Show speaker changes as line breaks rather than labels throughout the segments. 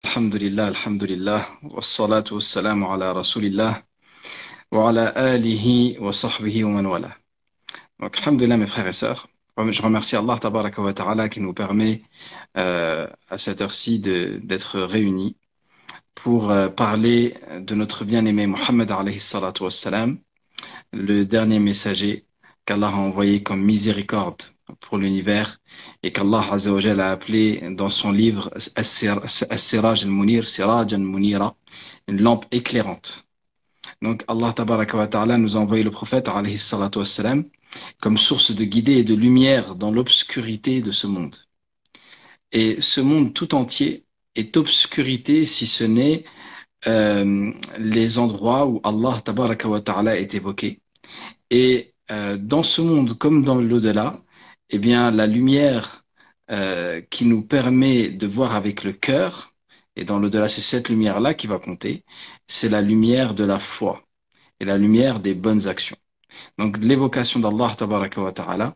Alhamdulillah, alhamdulillah, wassalatu wassalamu ala rasulillah, wa ala alihi wa sahbihi wa man wala. Donc, alhamdulillah, mes frères et sœurs, je remercie Allah tabaraka wa ta'ala qui nous permet à cette heure-ci d'être réunis pour parler de notre bien-aimé Muhammad alayhi salatu wassalam, le dernier messager qu'Allah a envoyé comme miséricorde pour l'univers et qu'Allah Azza wa Jalla a appelé dans son livre As-Siraj al-Munir, Siraj al-Munira, une lampe éclairante. Donc Allah Tabaraka wa Ta'ala nous a envoyé le prophète alayhi salatu wassalam comme source de guidée et de lumière dans l'obscurité de ce monde. Et ce monde tout entier est obscurité si ce n'est les endroits où Allah Tabaraka wa Ta'ala est évoqué. Et dans ce monde comme dans l'au-delà, eh bien, la lumière qui nous permet de voir avec le cœur, et dans l'au-delà, c'est cette lumière-là qui va compter, c'est la lumière de la foi et la lumière des bonnes actions. Donc, l'évocation d'Allah Tabaraka wa Ta'ala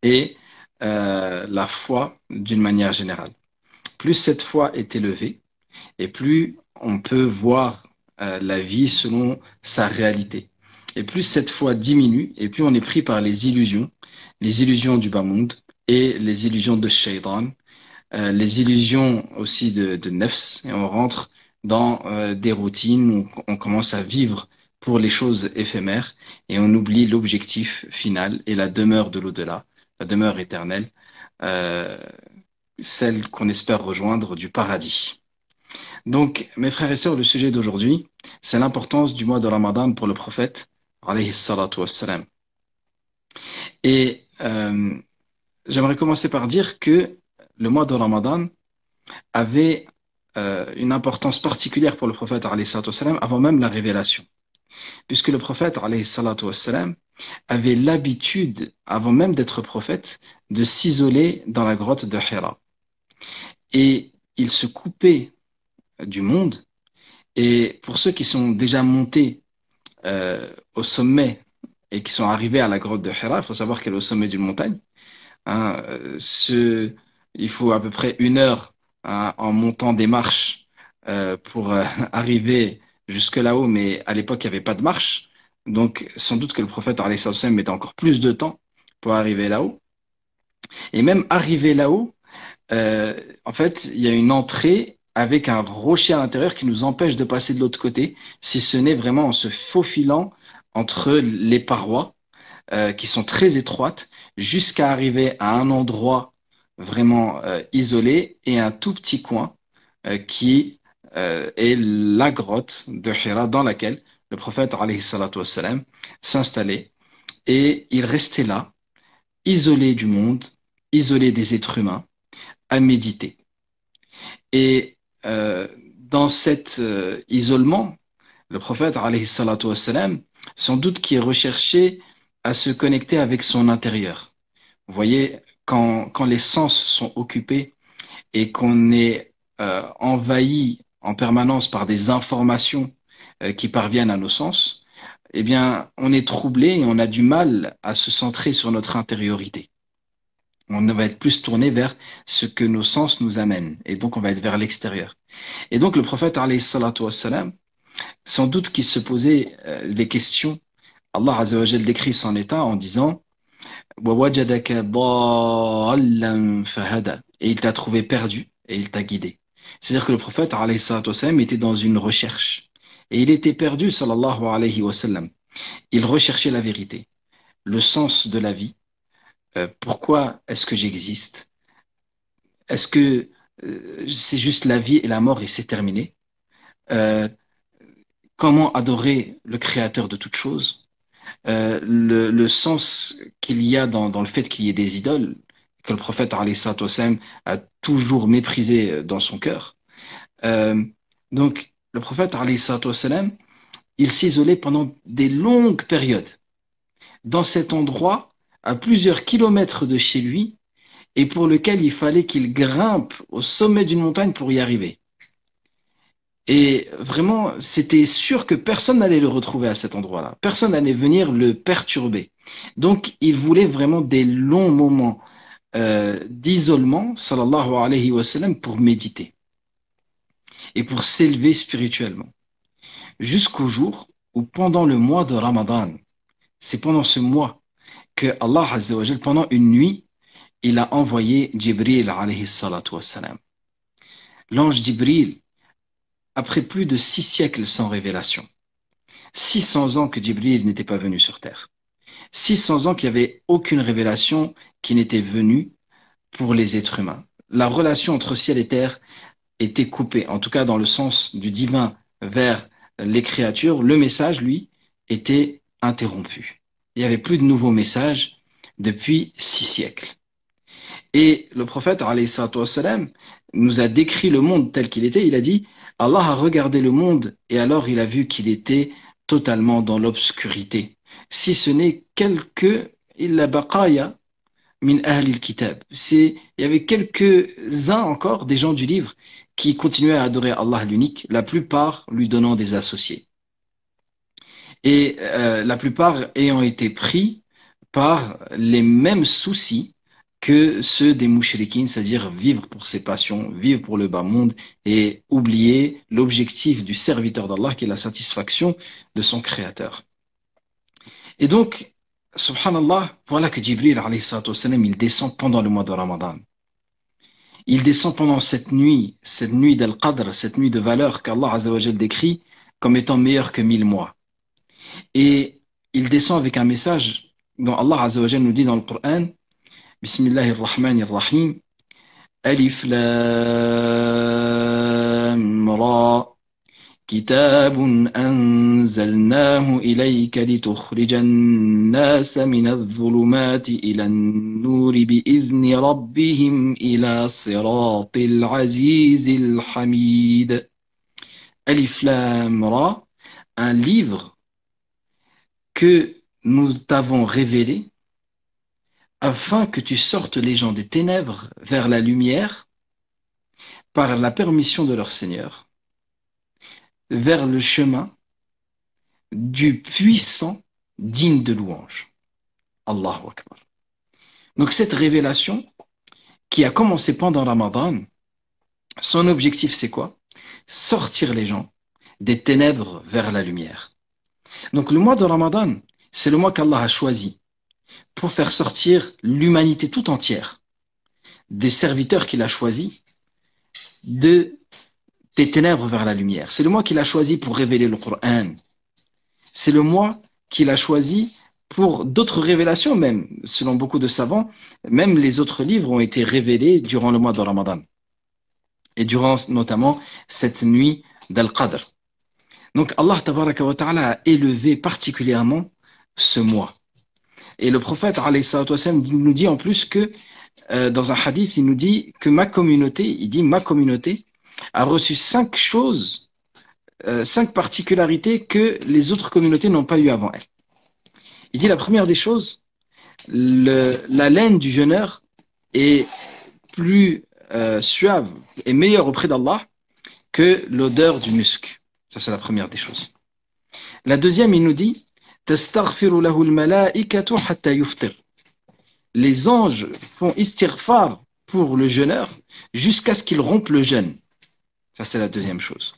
et la foi d'une manière générale. Plus cette foi est élevée, et plus on peut voir la vie selon sa réalité. Et plus cette foi diminue, et plus on est pris par les illusions du bas monde et les illusions de Shaitan, les illusions aussi de Nefs, et on rentre dans des routines où on commence à vivre pour les choses éphémères et on oublie l'objectif final et la demeure de l'au-delà, la demeure éternelle, euh, celle qu'on espère rejoindre du paradis. Donc, mes frères et sœurs, le sujet d'aujourd'hui, c'est l'importance du mois de Ramadan pour le prophète, alayhi salatu wassalam. Et j'aimerais commencer par dire que le mois de Ramadan avait une importance particulière pour le prophète, alayhi salatu wassalam, avant même la révélation. Puisque le prophète, alayhi salatu wassalam, avait l'habitude, avant même d'être prophète, de s'isoler dans la grotte de Hira. Et il se coupait du monde. Et pour ceux qui sont déjà montés au sommet et qui sont arrivés à la grotte de Hira, il faut savoir qu'elle est au sommet d'une montagne. Hein, il faut à peu près 1 heure hein, en montant des marches pour arriver jusque là-haut, mais à l'époque, il n'y avait pas de marche. Donc, sans doute que le prophète alayhi salam mettait encore plus de temps pour arriver là-haut. Et même arrivé là-haut, en fait, il y a une entrée avec un rocher à l'intérieur qui nous empêche de passer de l'autre côté, si ce n'est vraiment en se faufilant entre les parois qui sont très étroites, jusqu'à arriver à un endroit vraiment isolé et un tout petit coin qui est la grotte de Hira dans laquelle le prophète alayhi salatu wassalam s'installait et il restait là, isolé du monde, isolé des êtres humains, à méditer. Et dans cet isolement, le prophète, alayhi salatu wassalam, sans doute qui recherchait à se connecter avec son intérieur. Vous voyez, quand les sens sont occupés et qu'on est envahi en permanence par des informations qui parviennent à nos sens, eh bien, on est troublé et on a du mal à se centrer sur notre intériorité. On va être plus tourné vers ce que nos sens nous amènent. Et donc, on va être vers l'extérieur. Et donc, le prophète, alayhi salatu wassalam, sans doute qu'il se posait des questions. Allah Azza wa Jal décrit son état en disant وَوَجَدَكَ ضَالًّا فَهَدَى. Et il t'a trouvé perdu et il t'a guidé. C'est-à-dire que le prophète, alayhi salatu wassalam, était dans une recherche. Et il était perdu, sallallahu alayhi wa sallam. Il recherchait la vérité, le sens de la vie. Pourquoi est-ce que j'existe? Est-ce que c'est juste la vie et la mort et c'est terminé? Euh, Comment adorer le créateur de toutes choses? Le sens qu'il y a dans le fait qu'il y ait des idoles, que le prophète alayhi salatu wassalam, a toujours méprisé dans son cœur. Euh, donc, le prophète alayhi salatu wassalam, il s'isolait pendant des longues périodes dans cet endroit, à plusieurs kilomètres de chez lui, et pour lequel il fallait qu'il grimpe au sommet d'une montagne pour y arriver. Et vraiment, c'était sûr que personne n'allait le retrouver à cet endroit-là. Personne n'allait venir le perturber. Donc, il voulait vraiment des longs moments d'isolement, sallallahu alayhi wa sallam, pour méditer. et pour s'élever spirituellement. Jusqu'au jour où pendant le mois de Ramadan, c'est pendant ce mois que Allah Azza wa Jal, pendant une nuit, il a envoyé Jibril alayhi salatu wassalam. L'ange Jibril, après plus de 6 siècles sans révélation, 600 ans que Jibril n'était pas venu sur terre, 600 ans qu'il n'y avait aucune révélation qui n'était venue pour les êtres humains. La relation entre ciel et terre était coupée, en tout cas dans le sens du divin vers les créatures, le message, lui, était interrompu. Il n'y avait plus de nouveaux messages depuis 6 siècles. Et le prophète, alayhi salatu wassalam, nous a décrit le monde tel qu'il était. Il a dit, Allah a regardé le monde et alors il a vu qu'il était totalement dans l'obscurité. Si ce n'est quelques illa baqaya min ahli al-kitab. Il y avait quelques-uns encore des gens du livre qui continuaient à adorer Allah l'unique, la plupart lui donnant des associés. Et la plupart ayant été pris par les mêmes soucis que ceux des mouchriquines, c'est-à-dire vivre pour ses passions, vivre pour le bas monde et oublier l'objectif du serviteur d'Allah qui est la satisfaction de son créateur. Et donc, subhanallah, voilà que Jibril alayhi salatu wassalam, il descend pendant le mois de Ramadan. Il descend pendant cette nuit d'Al-Qadr, cette nuit de valeur qu'Allah Azza wa Jal décrit comme étant meilleure que 1000 mois. Et il descend avec un message dont Allah Azza wa Jal nous dit dans le Coran, Bismillahirrahmanirrahim, Alif Lam Ra, كتاب أنزلناه إليك لتخرج الناس من الظلمات إلى النور بإذن ربهم إلى صراط العزيز الحميد. Alif Lam Ra, un livre que nous t'avons révélé afin que tu sortes les gens des ténèbres vers la lumière par la permission de leur Seigneur, vers le chemin du puissant digne de louange. Allahu Akbar. Donc cette révélation qui a commencé pendant Ramadan, son objectif c'est quoi? Sortir les gens des ténèbres vers la lumière. Donc le mois de Ramadan, c'est le mois qu'Allah a choisi pour faire sortir l'humanité tout entière des serviteurs qu'il a choisis des ténèbres vers la lumière. C'est le mois qu'il a choisi pour révéler le Coran. C'est le mois qu'il a choisi pour d'autres révélations même. Selon beaucoup de savants, même les autres livres ont été révélés durant le mois de Ramadan. Et durant notamment cette nuit d'Al-Qadr. Donc Allah tabaraka wa ta'ala a élevé particulièrement ce mois. Et le prophète alayhi salatu wassalam nous dit en plus que dans un hadith, il nous dit que ma communauté a reçu 5 choses, 5 particularités que les autres communautés n'ont pas eu avant elle. Il dit la première des choses, la laine du jeûneur est plus suave et meilleure auprès d'Allah que l'odeur du musc. Ça, c'est la première des choses. La deuxième, il nous dit, tastaghfiru lahu al-mala'ikatu hatta yuftir. Les anges font istighfar pour le jeûneur jusqu'à ce qu'il rompe le jeûne. Ça, c'est la deuxième chose.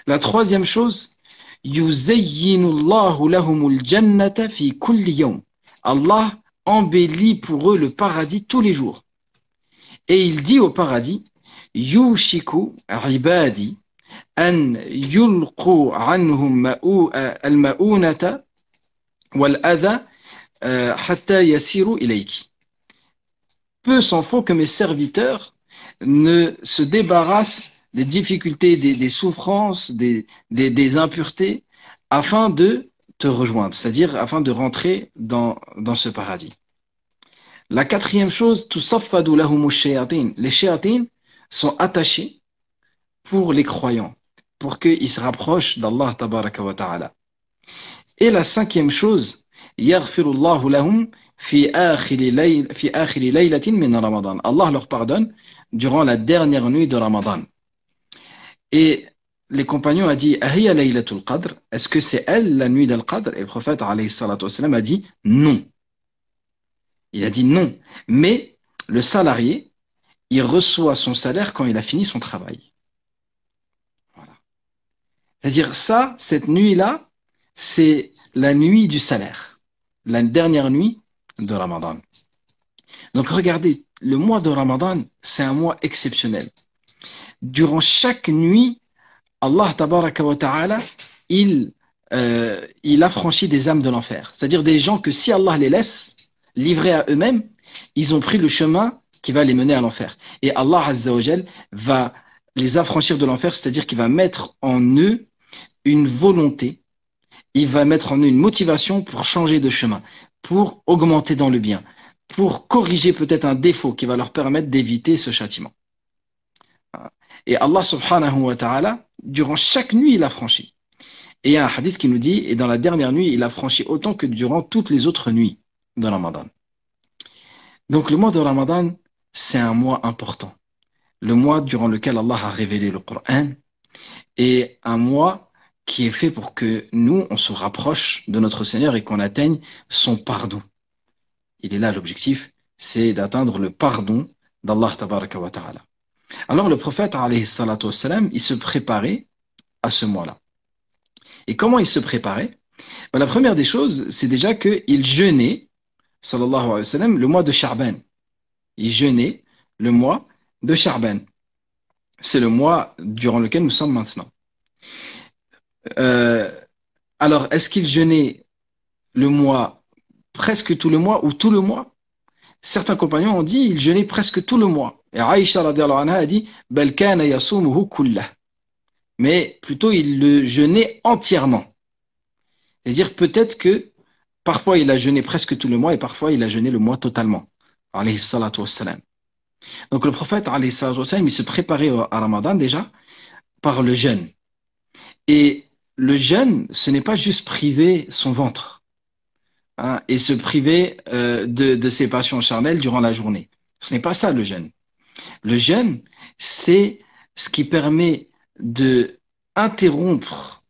La troisième chose, yuzayyinu Allahu lahumul jannata fi kulli yawm. Allah embellit pour eux le paradis tous les jours. Et il dit au paradis, yushiku ibadi an yulqu anhum al-ma'unata wal adha hatta yasiru ilayki. Peu s'en faut que mes serviteurs ne se débarrassent des difficultés, des souffrances, des impuretés, afin de te rejoindre, c'est-à-dire afin de rentrer dans ce paradis. La quatrième chose, tusaffadu lahumu shayatin. Les shayatines sont attachés pour les croyants, pour qu'ils se rapprochent d'Allah tabaraka wa ta'ala. Et la cinquième chose, yaghfirullahu lahum fi akhiri laylatin min Ramadan. Allah leur pardonne durant la dernière nuit de Ramadan. Et les compagnons ont dit, Ahiya laylatul qadr, est-ce que c'est elle la nuit d'Al-Qadr? Et le prophète alayhi salatu wassalam a dit non. Il a dit non. Mais le salarié, il reçoit son salaire quand il a fini son travail. C'est-à-dire ça, cette nuit-là, c'est la nuit du salaire, la dernière nuit de Ramadan. Donc regardez, le mois de Ramadan, c'est un mois exceptionnel. Durant chaque nuit, Allah tabaraka wa ta'ala, il affranchit des âmes de l'enfer. C'est-à-dire des gens que si Allah les laisse livrés à eux-mêmes, ils ont pris le chemin qui va les mener à l'enfer. Et Allah azza wa jal va les affranchir de l'enfer, c'est-à-dire qu'il va mettre en eux une volonté, il va mettre en eux une motivation pour changer de chemin, pour augmenter dans le bien, pour corriger peut-être un défaut qui va leur permettre d'éviter ce châtiment. Et Allah subhanahu wa ta'ala, durant chaque nuit, il a franchi. Et il y a un hadith qui nous dit, et dans la dernière nuit, il a franchi autant que durant toutes les autres nuits de Ramadan. Donc le mois de Ramadan, c'est un mois important. Le mois durant lequel Allah a révélé le Coran, et un mois qui est fait pour que nous, on se rapproche de notre Seigneur et qu'on atteigne son pardon. Il est là l'objectif, c'est d'atteindre le pardon d'Allah tabaraka wa ta'ala. Alors le prophète, alayhi salatu wassalam, il se préparait à ce mois-là. Et comment il se préparait? Ben, la première des choses, c'est déjà qu'il jeûnait, sallallahu alayhi wa sallam, le mois de Sha'ban. Il jeûnait le mois de Sha'ban. C'est le mois durant lequel nous sommes maintenant. Euh, alors, est-ce qu'il jeûnait le mois, presque tout le mois ou tout le mois? Certains compagnons ont dit il jeûnait presque tout le mois. Et Aïcha radiallahu anha a dit bal kana yasumuhu kullah. Mais plutôt il le jeûnait entièrement. C'est-à-dire peut-être que parfois il a jeûné presque tout le mois et parfois il a jeûné le mois totalement. Alayhi salatu wassalam. Donc le prophète alayhi salatu wassalam, il se préparait à Ramadan déjà par le jeûne. Et le jeûne, ce n'est pas juste priver son ventre, hein, et se priver de ses passions charnelles durant la journée. Ce n'est pas ça le jeûne. Le jeûne, c'est ce qui permet de interrompre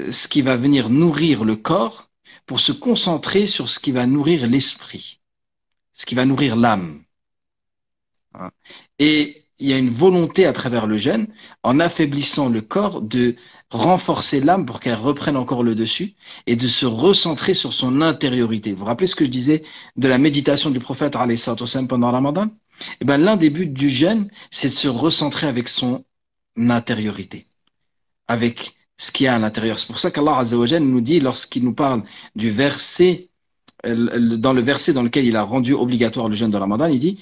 ce qui va venir nourrir le corps pour se concentrer sur ce qui va nourrir l'esprit, ce qui va nourrir l'âme. Hein. Et il y a une volonté à travers le jeûne, en affaiblissant le corps, de renforcer l'âme pour qu'elle reprenne encore le dessus et de se recentrer sur son intériorité. Vous vous rappelez ce que je disais de la méditation du prophète alayhi salatu wassalam pendant Ramadan? Eh ben, l'un des buts du jeûne, c'est de se recentrer avec son intériorité, avec ce qu'il y a à l'intérieur. C'est pour ça qu'Allah azza wa jalla nous dit, lorsqu'il nous parle du verset, dans le verset dans lequel il a rendu obligatoire le jeûne de Ramadan, il dit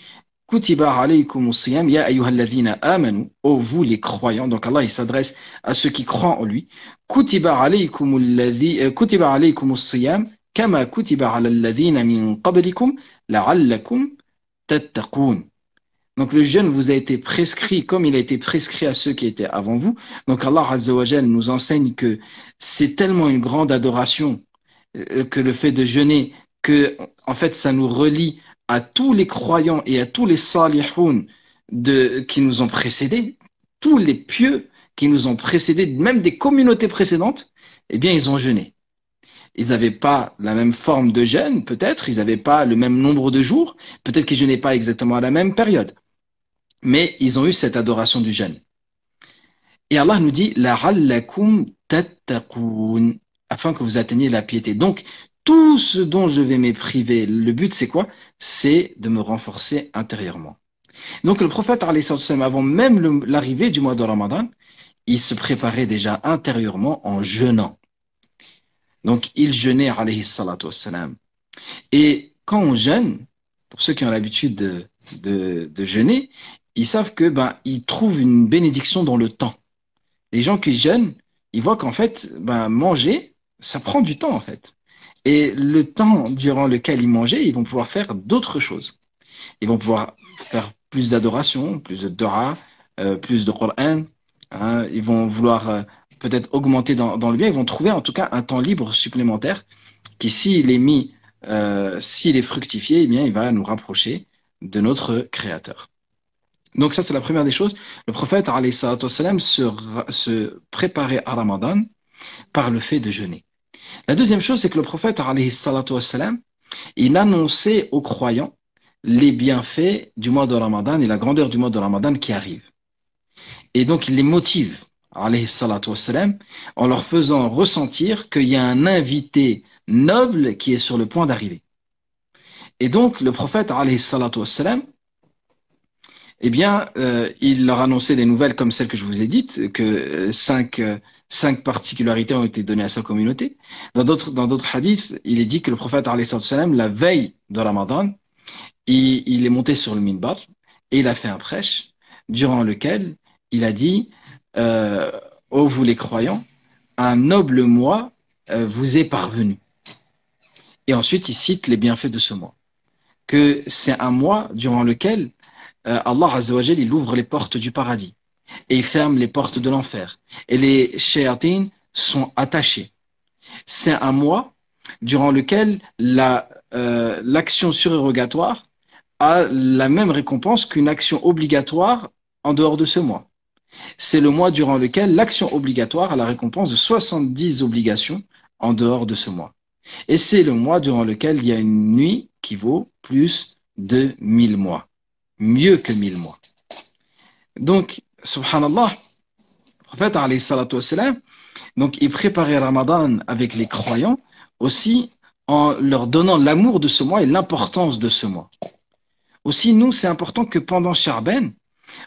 Kutiba alaykumus siyam ya ayyuhalladhina amanu, ô vous les croyants. Donc Allah il s'adresse à ceux qui croient en lui. Kutiba alaykumus siyam kama kutiba ala alladhina min qablikum la'allakum tattaqun. Donc le jeûne vous a été prescrit comme il a été prescrit à ceux qui étaient avant vous. Donc Allah Azza wa Jal nous enseigne que c'est tellement une grande adoration que le fait de jeûner, que en fait ça nous relie à tous les croyants et à tous les salihoun qui nous ont précédés, tous les pieux qui nous ont précédés, même des communautés précédentes, eh bien ils ont jeûné. Ils n'avaient pas la même forme de jeûne, peut-être, ils n'avaient pas le même nombre de jours, peut-être qu'ils jeûnaient pas exactement à la même période, mais ils ont eu cette adoration du jeûne. Et Allah nous dit la'allakum tattaqun, afin que vous atteigniez la piété. Donc tout ce dont je vais me priver, le but c'est quoi? C'est de me renforcer intérieurement. Donc le prophète alayhi salatu wassalam, avant même l'arrivée du mois de Ramadan, il se préparait déjà intérieurement en jeûnant. Donc il jeûnait alayhi salatu wassalam. Et quand on jeûne, pour ceux qui ont l'habitude de jeûner, ils savent que ils trouvent une bénédiction dans le temps. Les gens qui jeûnent, ils voient qu'en fait, manger, ça prend du temps en fait. Et le temps durant lequel ils mangeaient, ils vont pouvoir faire d'autres choses. Ils vont pouvoir faire plus d'adoration, plus de dua, plus de Coran. Hein, ils vont vouloir peut-être augmenter dans le bien. Ils vont trouver en tout cas un temps libre supplémentaire qui, s'il est mis, s'il est fructifié, eh bien, il va nous rapprocher de notre Créateur. Donc ça, c'est la première des choses. Le prophète, alayhi salatu wassalam, se préparait à Ramadan par le fait de jeûner. La deuxième chose, c'est que le prophète, alayhi salatu wassalam, il annonçait aux croyants les bienfaits du mois de Ramadan et la grandeur du mois de Ramadan qui arrive. Et donc, il les motive alayhi salatu wassalam, en leur faisant ressentir qu'il y a un invité noble qui est sur le point d'arriver. Et donc, le prophète, alayhi salatu wassalam, eh bien, il leur annonçait des nouvelles comme celles que je vous ai dites, que cinq particularités ont été données à sa communauté. Dans d'autres hadiths, il est dit que le prophète, alayhi salatu wassalam, la veille de Ramadan, il est monté sur le minbar et il a fait un prêche durant lequel il a dit ô vous les croyants, un noble mois vous est parvenu. Et ensuite, il cite les bienfaits de ce mois. Que c'est un mois durant lequel Allah Azza wa Jal, il ouvre les portes du paradis et il ferme les portes de l'enfer. Et les shayatines sont attachés. C'est un mois durant lequel l'action surérogatoire a la même récompense qu'une action obligatoire en dehors de ce mois. C'est le mois durant lequel l'action obligatoire a la récompense de 70 obligations en dehors de ce mois. Et c'est le mois durant lequel il y a une nuit qui vaut plus de 1000 mois. Mieux que 1000 mois. Donc, subhanallah, le prophète, alayhi salatu wassalam, donc il préparait Ramadan avec les croyants aussi en leur donnant l'amour de ce mois et l'importance de ce mois. Aussi, nous, c'est important que pendant Sha'ban,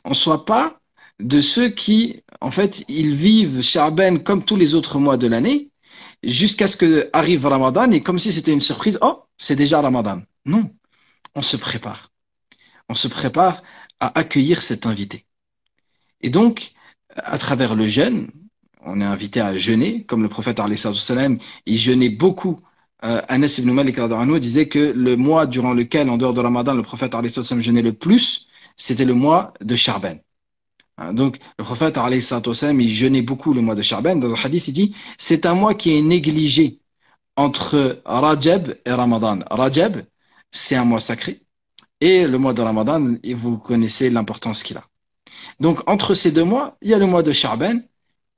on ne soit pas de ceux qui, en fait, ils vivent Sha'ban comme tous les autres mois de l'année, jusqu'à ce que arrive Ramadan, et comme si c'était une surprise, oh, c'est déjà Ramadan. Non, on se prépare. On se prépare à accueillir cet invité. Et donc, à travers le jeûne, on est invité à jeûner, comme le prophète, alayhi sallam, il jeûnait beaucoup. Anas ibn Malik disait que le mois durant lequel, en dehors de Ramadan, le prophète alayhi sallam jeûnait le plus, c'était le mois de Sha'ban. Donc, le prophète alayhi sallam, il jeûnait beaucoup le mois de Sha'ban. Dans un hadith, il dit, c'est un mois qui est négligé entre Rajab et Ramadan. Rajab, c'est un mois sacré. Et le mois de Ramadan, et vous connaissez l'importance qu'il a. Donc, entre ces deux mois, il y a le mois de Sha'ban,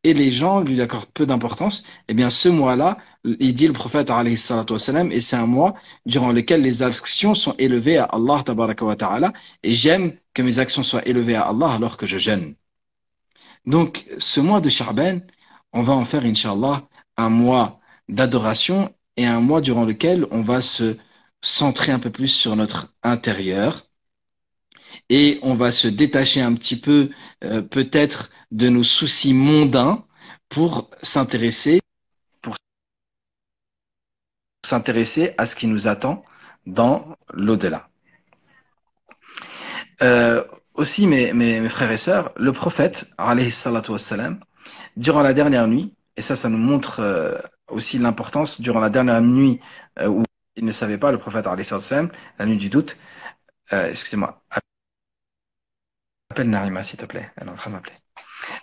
et les gens lui accordent peu d'importance. Eh bien, ce mois-là, il dit le prophète, alayhi salatu wassalam, et c'est un mois durant lequel les actions sont élevées à Allah, tabaraka wa ta'ala, et j'aime que mes actions soient élevées à Allah alors que je jeûne. Donc, ce mois de Sha'ban, on va en faire, Inch'Allah, un mois d'adoration et un mois durant lequel on va se centrer un peu plus sur notre intérieur et on va se détacher un petit peu, peut-être, de nos soucis mondains pour s'intéresser à ce qui nous attend dans l'au-delà. Aussi, mes frères et sœurs, le prophète, alayhi salatu wassalam, durant la dernière nuit, et ça nous montre aussi l'importance, durant la dernière nuit où il ne savait pas, le prophète, alayhi salatu wassalam, la nuit du doute, excusez-moi, appelle Narima s'il te plaît, elle est en train de m'appeler.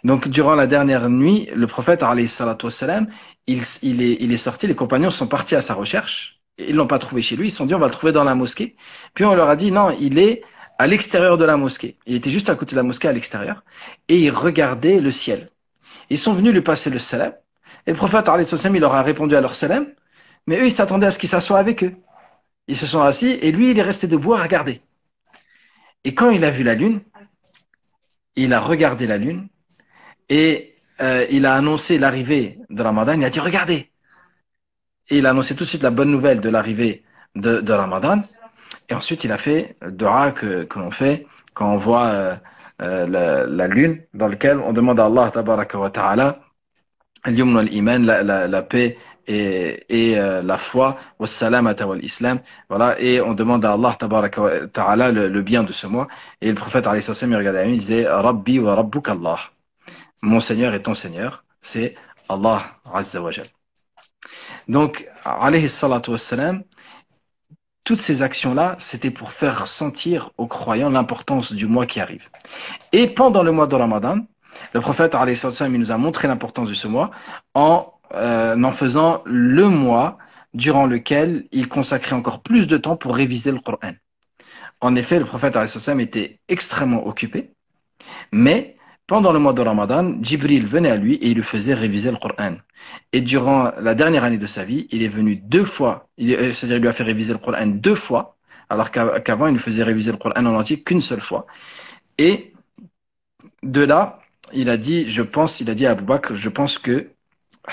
Donc, durant la dernière nuit, le prophète, alayhi salatu wassalam, il est sorti, les compagnons sont partis à sa recherche, ils l'ont pas trouvé chez lui, ils se sont dit, on va le trouver dans la mosquée. Puis on leur a dit, non, il est à l'extérieur de la mosquée. Il était juste à côté de la mosquée, à l'extérieur, et il regardait le ciel. Ils sont venus lui passer le salam, et le prophète, alayhi sallam, il leur a répondu à leur salam, mais eux, ils s'attendaient à ce qu'il s'assoie avec eux. Ils se sont assis, et lui, il est resté debout à regarder. Et quand il a vu la lune, il a regardé la lune, et il a annoncé l'arrivée de Ramadan, il a dit, regardez. Et il a annoncé tout de suite la bonne nouvelle de l'arrivée de Ramadan. Et ensuite, il a fait le dua que l'on fait quand on voit la lune, dans lequel on demande à Allah, tabaraka wa ta'ala, al-yumn wal-iman, la paix et la foi, wassalamata wal-islam. Voilà, et on demande à Allah, tabaraka wa ta'ala, le bien de ce mois. Et le prophète, alayhi sallam, il regardait la lune, il disait, Rabbi wa rabbuk Allah. Mon Seigneur et ton Seigneur, c'est Allah Azza wa Jal. Donc, alayhi salatu wassalam, toutes ces actions-là, c'était pour faire sentir aux croyants l'importance du mois qui arrive. Et pendant le mois de Ramadan, le prophète, alayhi salatu wassalam, il nous a montré l'importance de ce mois en faisant le mois durant lequel il consacrait encore plus de temps pour réviser le Coran. En effet, le prophète, alayhi salatu wassalam, était extrêmement occupé, mais pendant le mois de Ramadan, Jibril venait à lui et il lui faisait réviser le Coran. Et durant la dernière année de sa vie, il est venu 2 fois, c'est-à-dire il lui a fait réviser le Coran 2 fois, alors qu'avant il lui faisait réviser le Coran en entier qu'une seule fois. Et de là, il a dit à Abu Bakr, je pense que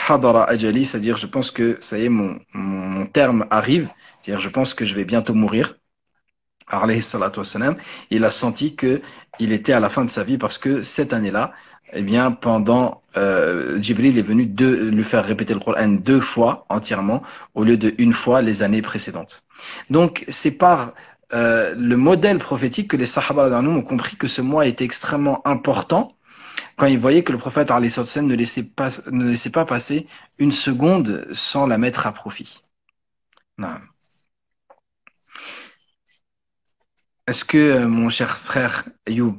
Hadara Ajali, c'est-à-dire je pense que ça y est, mon terme arrive, c'est-à-dire je pense que je vais bientôt mourir. Alayhi salatu wassalam, il a senti que il était à la fin de sa vie parce que cette année-là, eh bien, pendant Jibril est venu lui faire répéter le Coran 2 fois entièrement au lieu de une fois les années précédentes. Donc, c'est par le modèle prophétique que les Sahaba radhiyallahu anhum ont compris que ce mois était extrêmement important quand ils voyaient que le prophète alayhi salatu wassalam ne laissait pas passer une seconde sans la mettre à profit. Non. Est-ce que, mon cher frère Ayoub,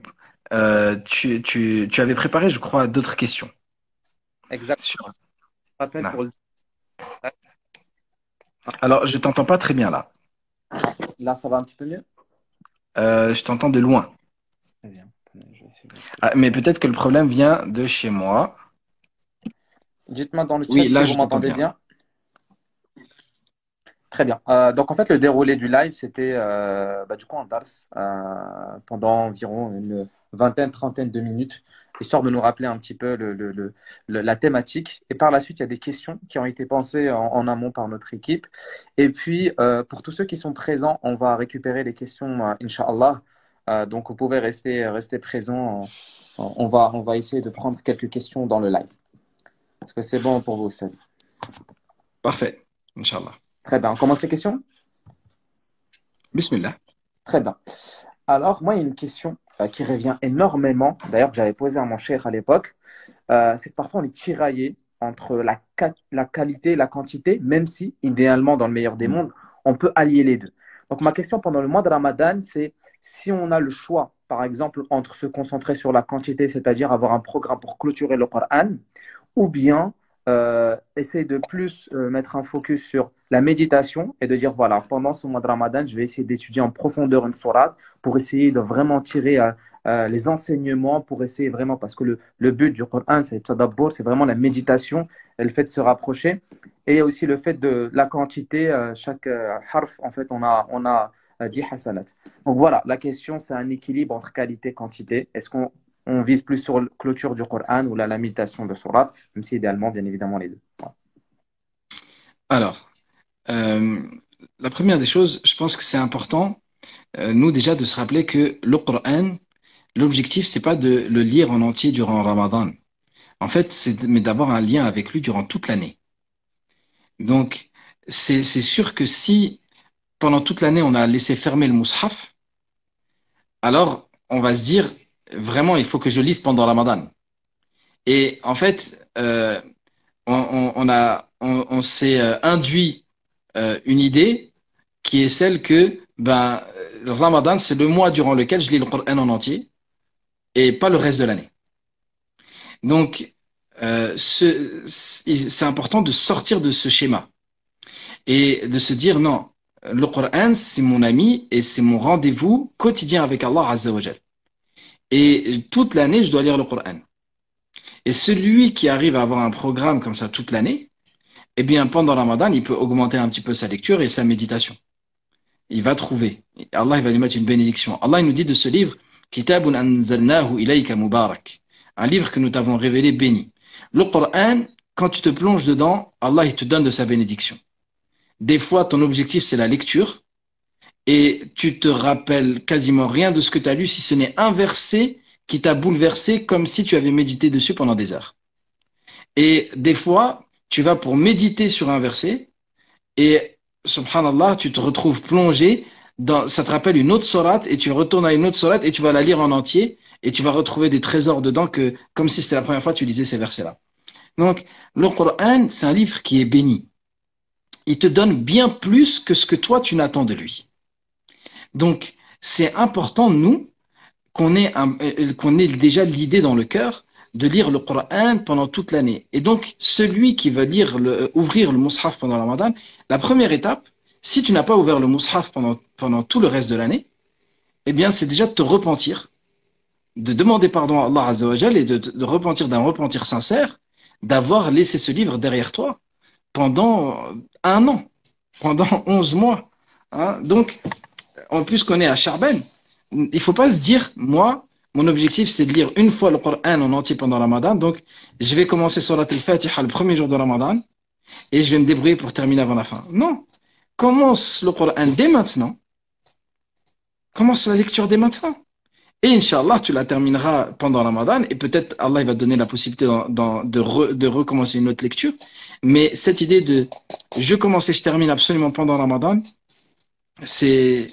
tu avais préparé, je crois, d'autres questions
Exact.
sur...
Rappel
Non.
pour le...
Alors, je t'entends pas très bien là.
Là, ça va un petit peu mieux?
Je t'entends de loin.
Très bien. Je vais essayer
Ah, mais peut-être que le problème vient de chez moi.
Dites-moi dans le chat
Oui,
si
là,
vous
je t'entends
m'entendez
bien.
bien. Très bien. Donc en fait, le déroulé du live, c'était du coup en dars pendant environ une vingtaine, trentaine de minutes, histoire de nous rappeler un petit peu la thématique. Et par la suite, il y a des questions qui ont été pensées en amont par notre équipe. Et puis, pour tous ceux qui sont présents, on va récupérer les questions, Inch'Allah. Donc vous pouvez rester présents. On va essayer de prendre quelques questions dans le live. Est-ce que c'est bon pour vous, Seb?
Parfait. Inch'Allah.
Très bien. On commence les questions?
Bismillah.
Très bien. Alors, moi, il y a une question qui revient énormément, d'ailleurs, que j'avais posée à mon cher à l'époque. C'est que parfois, on est tiraillé entre la qualité et la quantité, même si, idéalement, dans le meilleur des mondes, on peut allier les deux. Donc, ma question pendant le mois de Ramadan, c'est si on a le choix, par exemple, entre se concentrer sur la quantité, c'est-à-dire avoir un programme pour clôturer le Coran, ou bien essayer de plus mettre un focus sur la méditation et de dire, voilà, pendant ce mois de Ramadan, je vais essayer d'étudier en profondeur une sourate pour essayer de vraiment tirer les enseignements, pour essayer vraiment, parce que le but du Coran, c'est tadabbur, c'est vraiment la méditation et le fait de se rapprocher. Et il y a aussi le fait de la quantité, chaque harf, en fait, on a 10 hasanat. Donc voilà, la question, c'est un équilibre entre qualité et quantité. Est-ce qu'on vise plus sur la clôture du Coran ou la limitation de surat, même si idéalement, bien évidemment, les deux. Voilà.
Alors, euh, la première des choses, je pense que c'est important, nous déjà, de se rappeler que le Coran, l'objectif, c'est pas de le lire en entier durant Ramadan. En fait, mais d'avoir un lien avec lui durant toute l'année. Donc, c'est sûr que si pendant toute l'année on a laissé fermer le mushaf, alors on va se dire vraiment il faut que je lise pendant Ramadan. Et en fait, on s'est induit une idée qui est celle que le Ramadan c'est le mois durant lequel je lis le Coran en entier et pas le reste de l'année. Donc, c'est important de sortir de ce schéma et de se dire non, le Coran, c'est mon ami et c'est mon rendez-vous quotidien avec Allah Azza wa Jal. Et toute l'année, je dois lire le Coran. Et celui qui arrive à avoir un programme comme ça toute l'année, eh bien, pendant Ramadan, il peut augmenter un petit peu sa lecture et sa méditation. Il va trouver. Allah il va lui mettre une bénédiction. Allah il nous dit de ce livre, Kitabun anzalnahu ilayka mubarak. Un livre que nous t'avons révélé béni. Le Coran, quand tu te plonges dedans, Allah il te donne de sa bénédiction. Des fois, ton objectif, c'est la lecture et tu te rappelles quasiment rien de ce que tu as lu si ce n'est un verset qui t'a bouleversé comme si tu avais médité dessus pendant des heures. Et des fois, tu vas pour méditer sur un verset et, subhanallah, tu te retrouves plongé dans, ça te rappelle une autre sourate et tu retournes à une autre sourate et tu vas la lire en entier et tu vas retrouver des trésors dedans que, comme si c'était la première fois que tu lisais ces versets-là. Donc, le Coran, c'est un livre qui est béni. Il te donne bien plus que ce que toi tu n'attends de lui. Donc, c'est important, nous, qu'on ait déjà l'idée dans le cœur de lire le Coran pendant toute l'année. Et donc, celui qui veut ouvrir le Mus'haf pendant le Ramadan, la première étape, si tu n'as pas ouvert le Mus'haf pendant tout le reste de l'année, eh bien, c'est déjà de te repentir, de demander pardon à Allah Azza wa Jal et de repentir d'un repentir sincère, d'avoir laissé ce livre derrière toi pendant un an, pendant 11 mois. Hein. Donc, en plus qu'on est à Charben, il faut pas se dire, moi, Mon objectif, c'est de lire une fois le Coran en entier pendant Ramadan. Donc, je vais commencer Surat al-Fatiha le premier jour de Ramadan et je vais me débrouiller pour terminer avant la fin. Non. Commence le Coran dès maintenant. Commence la lecture dès maintenant. Et Inch'Allah, tu la termineras pendant Ramadan et peut-être Allah il va te donner la possibilité de recommencer une autre lecture. Mais cette idée de je commence et je termine absolument pendant Ramadan, c'est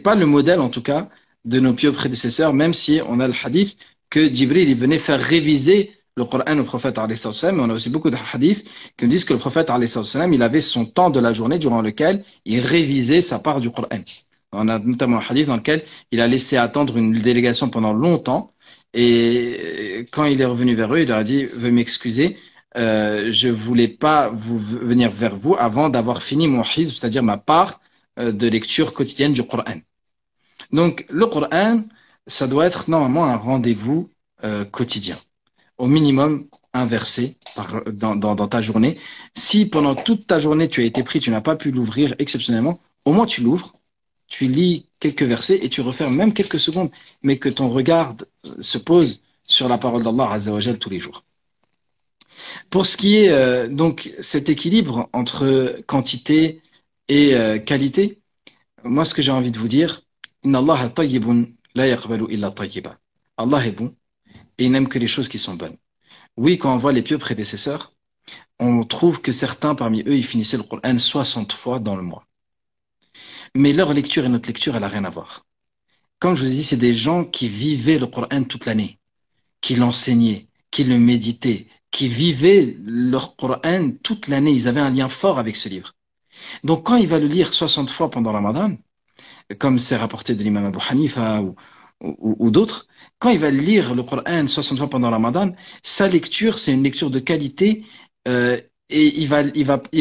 pas le modèle en tout cas de nos pieux prédécesseurs, même si on a le hadith que Djibril il venait faire réviser le Coran au prophète alayhi salam. On a aussi beaucoup de hadiths qui nous disent que le prophète alayhi salam il avait son temps de la journée durant lequel il révisait sa part du Coran. On a notamment un hadith dans lequel il a laissé attendre une délégation pendant longtemps et quand il est revenu vers eux, il leur a dit veuillez m'excuser, je voulais pas venir vers vous avant d'avoir fini mon hizb, c'est-à-dire ma part de lecture quotidienne du Coran. Donc le Coran, ça doit être normalement un rendez-vous quotidien. Au minimum un verset dans ta journée. Si pendant toute ta journée tu as été pris, tu n'as pas pu l'ouvrir exceptionnellement, au moins tu l'ouvres. Tu lis quelques versets et tu refermes même quelques secondes, mais que ton regard se pose sur la parole d'Allah Azza wa Jal tous les jours. Pour ce qui est donc cet équilibre entre quantité et qualité, moi ce que j'ai envie de vous dire, Inna Allah tayyibun la yaqbalu illa tayyiba. Allah est bon et il n'aime que les choses qui sont bonnes. Oui, quand on voit les pieux prédécesseurs, on trouve que certains parmi eux, ils finissaient le Coran 60 fois dans le mois. Mais leur lecture et notre lecture, elle n'a rien à voir. Comme je vous ai dit, c'est des gens qui vivaient le Coran toute l'année, qui l'enseignaient, qui le méditaient, qui vivaient leur Coran toute l'année. Ils avaient un lien fort avec ce livre. Donc quand il va le lire 60 fois pendant le Ramadan, comme c'est rapporté de l'imam Abu Hanifa ou d'autres, quand il va lire le Coran 60 fois pendant le Ramadan, sa lecture, c'est une lecture de qualité et il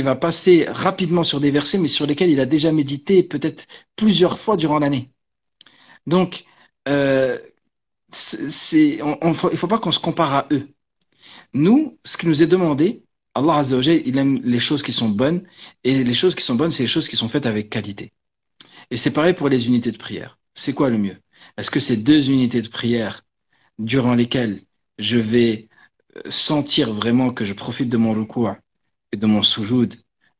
va passer rapidement sur des versets, mais sur lesquels il a déjà médité peut-être plusieurs fois durant l'année. Donc, il faut pas qu'on se compare à eux. Nous, ce qui nous est demandé, Allah Azza wa Jal, il aime les choses qui sont bonnes, et les choses qui sont bonnes, c'est les choses qui sont faites avec qualité. Et c'est pareil pour les unités de prière. C'est quoi le mieux? Est-ce que c'est 2 unités de prière durant lesquelles je vais sentir vraiment que je profite de mon ruku' et de mon sujoud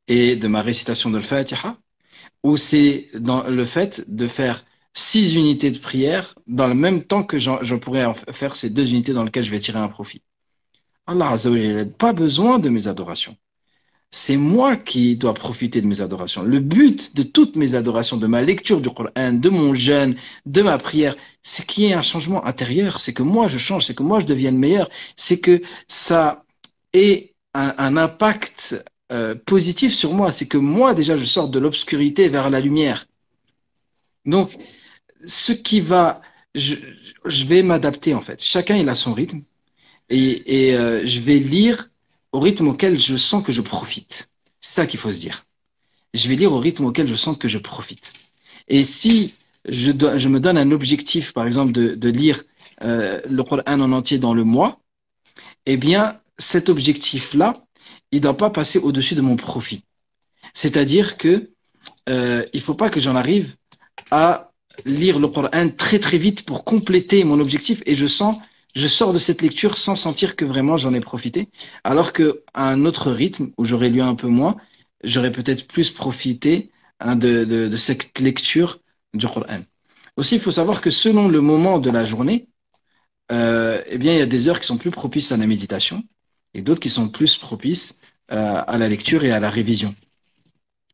et de ma récitation de l'Fatiha, ou c'est dans le fait de faire 6 unités de prière dans le même temps que je pourrais faire ces 2 unités dans lesquelles je vais tirer un profit? Allah Azza wa Jalla n'a pas besoin de mes adorations. C'est moi qui dois profiter de mes adorations. Le but de toutes mes adorations, de ma lecture du Coran, de mon jeûne, de ma prière, c'est qu'il y ait un changement intérieur. C'est que moi je change, c'est que moi je devienne meilleur. C'est que ça ait un impact positif sur moi. C'est que moi déjà je sorte de l'obscurité vers la lumière. Donc, ce qui va, je vais m'adapter en fait. Chacun il a son rythme et je vais lire au rythme auquel je sens que je profite. C'est ça qu'il faut se dire. Je vais lire au rythme auquel je sens que je profite. Et si je me donne un objectif, par exemple, de lire le Coran en entier dans le mois, eh bien, cet objectif-là, il ne doit pas passer au-dessus de mon profit. C'est-à-dire que il faut pas que j'en arrive à lire le Coran très très vite pour compléter mon objectif et je sors de cette lecture sans sentir que vraiment j'en ai profité, alors que à un autre rythme où j'aurais lu un peu moins, j'aurais peut-être plus profité de cette lecture du Coran. Aussi, il faut savoir que selon le moment de la journée, eh bien, il y a des heures qui sont plus propices à la méditation et d'autres qui sont plus propices à la lecture et à la révision.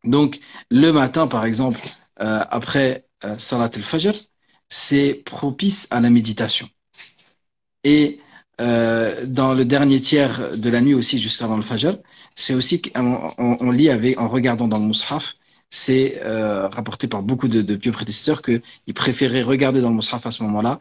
Donc, le matin, par exemple, après Salat al-Fajr, c'est propice à la méditation. Et dans le dernier tiers de la nuit aussi, juste avant le Fajr, c'est aussi on lit en regardant dans le Mus'haf. C'est rapporté par beaucoup de pieux prédécesseurs qu'ils préféraient regarder dans le Mus'haf à ce moment-là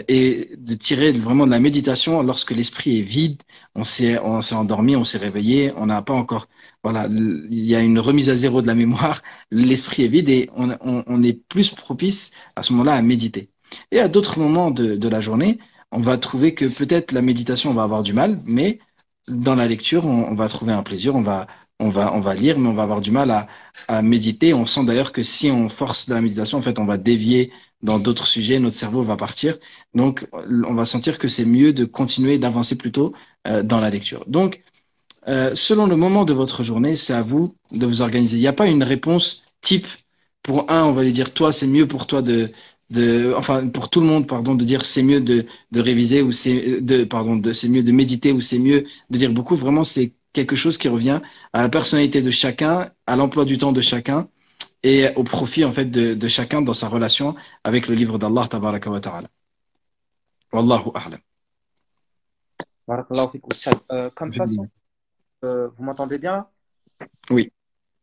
et de tirer vraiment de la méditation lorsque l'esprit est vide, on s'est endormi, on s'est réveillé, on n'a pas encore, voilà, il y a une remise à zéro de la mémoire, l'esprit est vide et on est plus propice à ce moment-là à méditer. Et à d'autres moments de la journée, on va trouver que peut-être la méditation, on va avoir du mal, mais dans la lecture, on va trouver un plaisir, on va on va lire, mais on va avoir du mal à méditer. On sent d'ailleurs que si on force de la méditation, en fait, on va dévier dans d'autres sujets, notre cerveau va partir. Donc, on va sentir que c'est mieux de continuer, d'avancer plutôt dans la lecture. Donc, selon le moment de votre journée, c'est à vous de vous organiser. Il n'y a pas une réponse type. Pour un, on va lui dire, toi, c'est mieux pour toi enfin, pour tout le monde, pardon, de dire c'est mieux de réviser ou c'est mieux de méditer ou c'est mieux de lire beaucoup. Vraiment, c'est quelque chose qui revient à la personnalité de chacun, à l'emploi du temps de chacun et au profit, en fait, de chacun dans sa relation avec le livre d'Allah, tabaraka wa ta'ala. Wallahu a'lam.
Barakallahu fik, Oustaz. Comme ça, vous m'entendez bien?
Oui.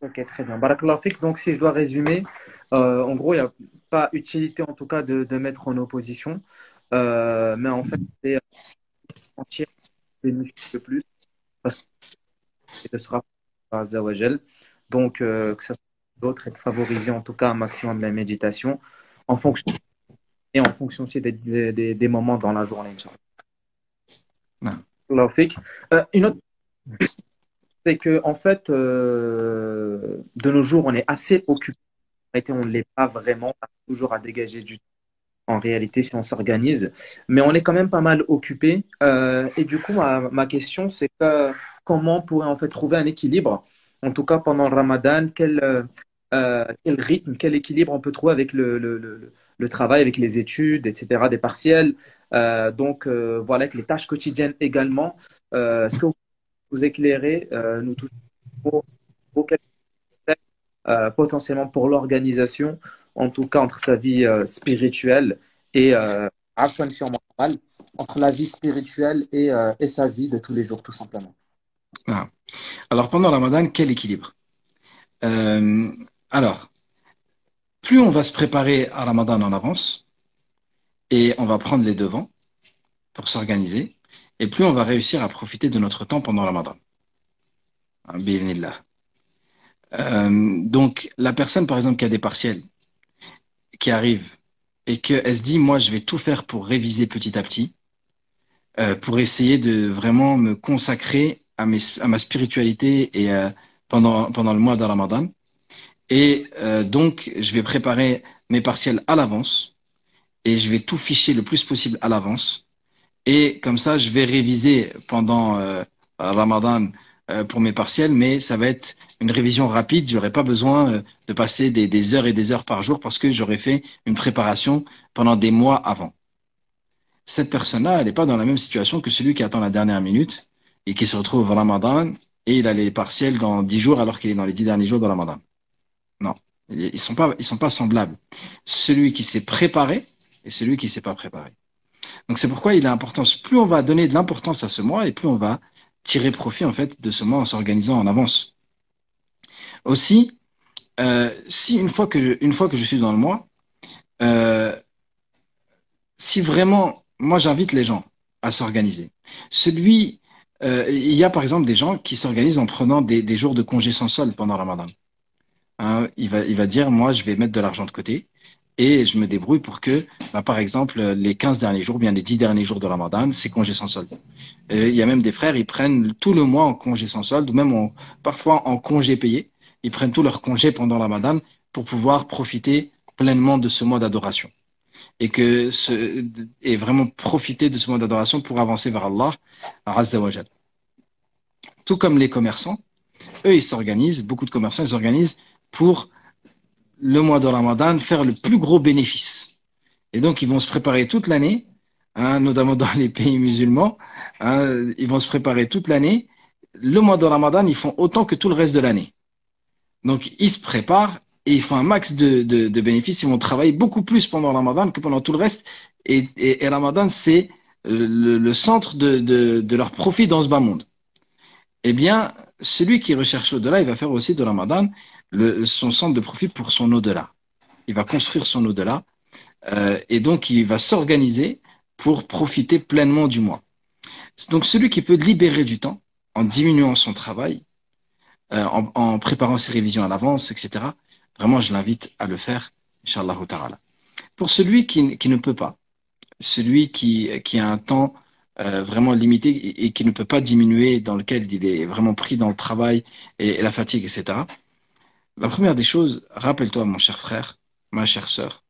Ok, très bien. Barakallahu fik. Donc, si je dois résumer, en gros, il n'y a pas utilité en tout cas de mettre en opposition. Mais en fait, c'est sentir bénéfice le plus parce que ce sera par Azawajal. Donc, que ça soit d'autres et de favoriser en tout cas un maximum de la méditation en fonction et en fonction aussi des moments dans la journée, Inch'Allah.
Non.
Barakallahu fik. Une autre, c'est que en fait, de nos jours, on est assez occupé. En réalité, on ne l'est pas vraiment, pas toujours à dégager du temps en réalité si on s'organise, mais on est quand même pas mal occupé. Et du coup, ma question, c'est que comment on pourrait en fait trouver un équilibre, en tout cas pendant le Ramadan, quel rythme, quel équilibre on peut trouver avec le travail, avec les études, etc., des partiels. Voilà, avec les tâches quotidiennes également. Est-ce que vous éclairez, nous toucher au potentiellement pour l'organisation, en tout cas entre sa vie spirituelle et afin si on parle, entre la vie spirituelle et sa vie de tous les jours, tout simplement.
Ah. Alors, pendant le Ramadan, quel équilibre? Euh, alors, plus on va se préparer à Ramadan en avance et on va prendre les devants pour s'organiser, et plus on va réussir à profiter de notre temps pendant Ramadan. Hein, bi'idhnillah. Donc, la personne, par exemple, qui a des partiels, qui arrive et qu'elle se dit, moi, je vais tout faire pour réviser petit à petit, pour essayer de vraiment me consacrer à ma spiritualité et pendant le mois de Ramadan. Et donc, je vais préparer mes partiels à l'avance et je vais tout ficher le plus possible à l'avance. Et comme ça, je vais réviser pendant Ramadan pour mes partiels, mais ça va être une révision rapide. J'aurai pas besoin de passer des heures et des heures par jour parce que j'aurais fait une préparation pendant des mois avant. Cette personne-là, elle n'est pas dans la même situation que celui qui attend la dernière minute et qui se retrouve au Ramadan et il a les partiels dans 10 jours alors qu'il est dans les 10 derniers jours de Ramadan. Non, ils sont pas semblables. Celui qui s'est préparé et celui qui s'est pas préparé. Donc c'est pourquoi il est important, plus on va donner de l'importance à ce mois et plus on va tirer profit en fait de ce mois en s'organisant en avance. Aussi, si une fois que je suis dans le mois, euh, si vraiment, moi j'invite les gens à s'organiser. Il y a par exemple des gens qui s'organisent en prenant des jours de congé sans solde pendant Ramadan. Hein, il va dire, moi je vais mettre de l'argent de côté et je me débrouille pour que, bah, par exemple, les 15 derniers jours, bien les 10 derniers jours de Ramadan, c'est congé sans solde. Il y a même des frères, ils prennent tout le mois en congé sans solde, ou même parfois en congé payé. Ils prennent tout leur congé pendant Ramadan pour pouvoir profiter pleinement de ce mois d'adoration. Et vraiment profiter de ce mois d'adoration pour avancer vers Allah, Azza wa Jal. Tout comme les commerçants, eux, ils s'organisent, beaucoup de commerçants, ils s'organisent pour le mois de Ramadan, faire le plus gros bénéfice. Et donc, ils vont se préparer toute l'année, hein, notamment dans les pays musulmans, hein, ils vont se préparer toute l'année. Le mois de Ramadan, ils font autant que tout le reste de l'année. Donc, ils se préparent et ils font un max de bénéfices. Ils vont travailler beaucoup plus pendant Ramadan que pendant tout le reste. Et Ramadan, c'est le centre de leur profit dans ce bas monde. Eh bien, celui qui recherche l'au-delà, il va faire aussi de Ramadan son centre de profit pour son au-delà. Il va construire son au-delà et donc il va s'organiser pour profiter pleinement du mois. Donc celui qui peut libérer du temps en diminuant son travail, en préparant ses révisions à l'avance, etc., vraiment je l'invite à le faire, Inch'Allah ta'ala. Pour celui qui ne peut pas, celui qui a un temps vraiment limité et qui ne peut pas diminuer, dans lequel il est vraiment pris dans le travail et la fatigue, etc. La première des choses, rappelle-toi, mon cher frère, ma chère sœur,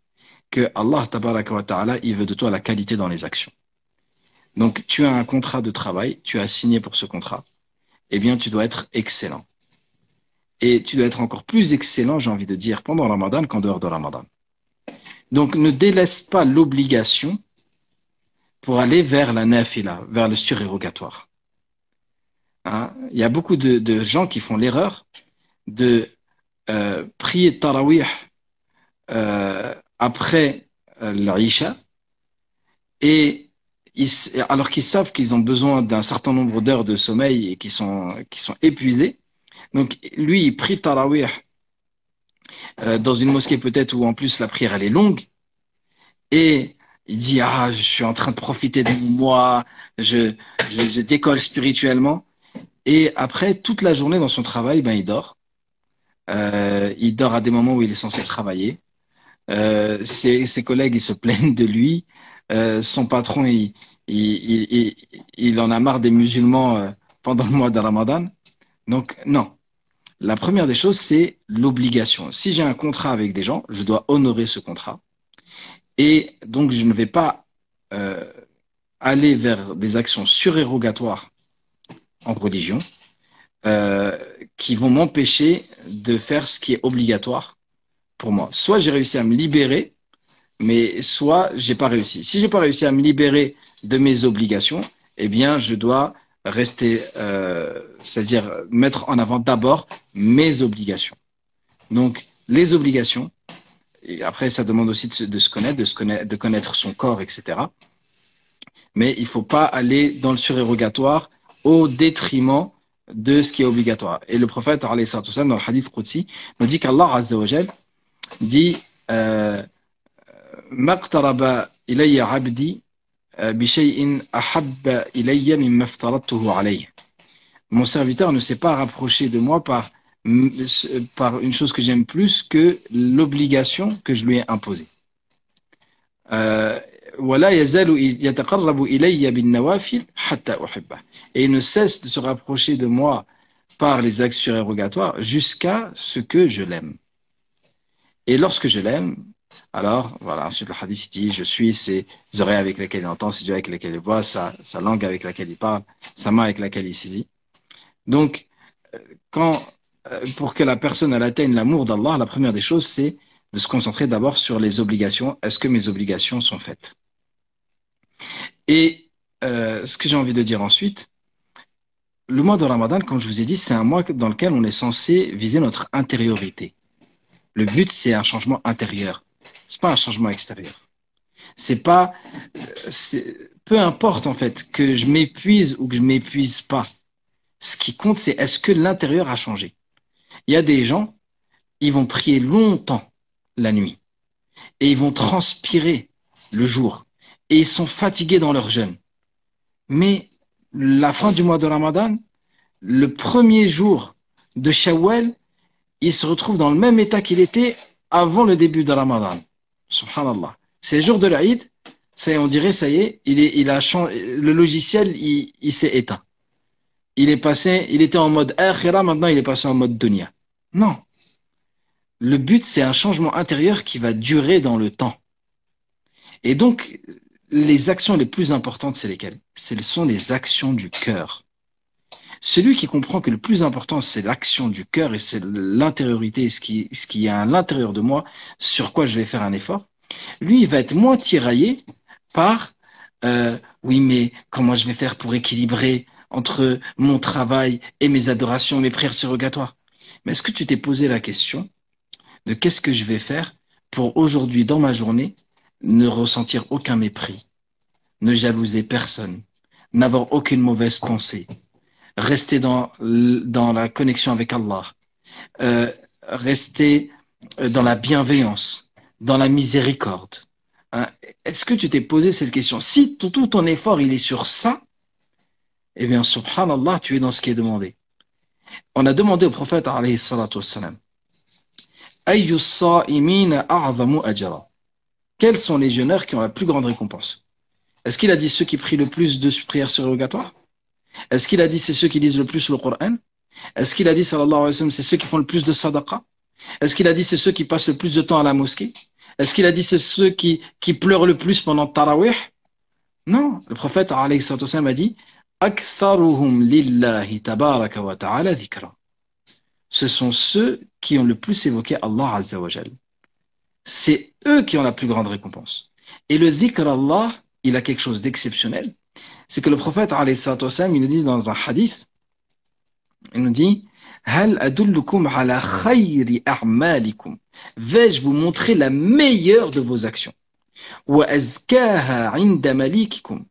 que Allah, tabaraka wa ta'ala, il veut de toi la qualité dans les actions. Donc, tu as un contrat de travail, tu as signé pour ce contrat, eh bien, tu dois être excellent. Et tu dois être encore plus excellent, j'ai envie de dire, pendant Ramadan qu'en dehors de Ramadan. Donc, ne délaisse pas l'obligation pour aller vers la nafila, vers le surérogatoire. Hein? Il y a beaucoup de gens qui font l'erreur de prier Tarawih après l'Isha, et alors qu'ils savent qu'ils ont besoin d'un certain nombre d'heures de sommeil et qui sont épuisés. Donc, lui, il prie Tarawih dans une mosquée peut-être où en plus la prière elle est longue, et il dit ah je suis en train de profiter de moi, je décolle spirituellement, et après toute la journée dans son travail ben il dort à des moments où il est censé travailler. Ses collègues ils se plaignent de lui, son patron il en a marre des musulmans pendant le mois de Ramadan. Donc non. La première des choses, c'est l'obligation. Si j'ai un contrat avec des gens, je dois honorer ce contrat. Et donc, je ne vais pas euh, aller vers des actions surérogatoires en religion euh, qui vont m'empêcher de faire ce qui est obligatoire pour moi. Soit j'ai réussi à me libérer, mais soit j'ai pas réussi. Si j'ai pas réussi à me libérer de mes obligations, eh bien, je dois rester, c'est-à-dire mettre en avant d'abord mes obligations. Donc, les obligations, et après, ça demande aussi de connaître son corps, etc. Mais il ne faut pas aller dans le surérogatoire au détriment de ce qui est obligatoire. Et le prophète, alayhi salatu wassalam, dans le hadith Qudsi, nous dit qu'Allah Azza wa Jal dit مَقْتَرَبَ إِلَيَّ عَبْدِي بِشَيْءٍ أَحَبَّ إِلَيَّ مِمَّا افْتَرَضْتُهُ عَلَيْهِ. Mon serviteur ne s'est pas rapproché de moi par une chose que j'aime plus que l'obligation que je lui ai imposée. ولا يزال يتقرب إلي بالنوافل حتى أحبه. Et il ne cesse de se rapprocher de moi par les actes surérogatoires jusqu'à ce que je l'aime. Et lorsque je l'aime, alors, voilà, ensuite le hadith dit, je suis ses oreilles avec lesquelles il entend, ses yeux avec lesquels il voit, sa langue avec laquelle il parle, sa main avec laquelle il saisit. Donc, pour que la personne elle atteigne l'amour d'Allah, la première des choses, c'est de se concentrer d'abord sur les obligations. Est-ce que mes obligations sont faites? Et ce que j'ai envie de dire ensuite, le mois de Ramadan, comme je vous ai dit, c'est un mois dans lequel on est censé viser notre intériorité. Le but, c'est un changement intérieur. C'est pas un changement extérieur. C'est pas, peu importe en fait que je m'épuise ou que je m'épuise pas. Ce qui compte, c'est est-ce que l'intérieur a changé. Il y a des gens, ils vont prier longtemps la nuit et ils vont transpirer le jour et ils sont fatigués dans leur jeûne. Mais la fin du mois de Ramadan, le premier jour de Shawwal, il se retrouve dans le même état qu'il était avant le début de Ramadan. Subhanallah. C'est le jour de l'Aïd, ça y est, on dirait, ça y est, il a changé, le logiciel, il s'est éteint. Il était en mode akhira, maintenant il est passé en mode dunya. Non. Le but, c'est un changement intérieur qui va durer dans le temps. Et donc, les actions les plus importantes, c'est lesquelles? Ce sont les actions du cœur. Celui qui comprend que le plus important, c'est l'action du cœur et c'est l'intériorité, ce qui est à l'intérieur de moi, sur quoi je vais faire un effort, lui, il va être moins tiraillé par oui, mais comment je vais faire pour équilibrer entre mon travail et mes adorations, mes prières surrogatoires? Mais est-ce que tu t'es posé la question de qu'est-ce que je vais faire pour aujourd'hui, dans ma journée, ne ressentir aucun mépris, ne jalouser personne, n'avoir aucune mauvaise pensée, rester dans la connexion avec Allah, rester dans la bienveillance, dans la miséricorde. Hein? Est-ce que tu t'es posé cette question? Si tout ton effort il est sur ça, eh bien, subhanallah, tu es dans ce qui est demandé. On a demandé au prophète, alayhi salatu wassalam, Ayyu as-sa'imina a'zamu ajra. Quels sont les jeûneurs qui ont la plus grande récompense? Est-ce qu'il a dit ceux qui prient le plus de prières surrogatoires? Est-ce qu'il a dit c'est ceux qui lisent le plus le Coran? Est-ce qu'il a dit, sallallahu alayhi wa sallam, c'est ceux qui font le plus de sadaqa? Est-ce qu'il a dit c'est ceux qui passent le plus de temps à la mosquée? Est-ce qu'il a dit c'est ceux qui pleurent le plus pendant Tarawih? Non, le prophète alayhi salatu wa sallam a dit Aktharuhum lillahi tabaraka wa ta'ala dhikra. Ce sont ceux qui ont le plus évoqué Allah azza wa jal. C'est eux qui ont la plus grande récompense. Et le dhikr Allah, il a quelque chose d'exceptionnel. C'est que le prophète alayhi salatu wa sallam, il nous dit dans un hadith, il nous dit Hal adullukum ala khayri a'malikum. Vais-je vous montrer la meilleure de vos actions? Wa azkaha 'inda malikikum.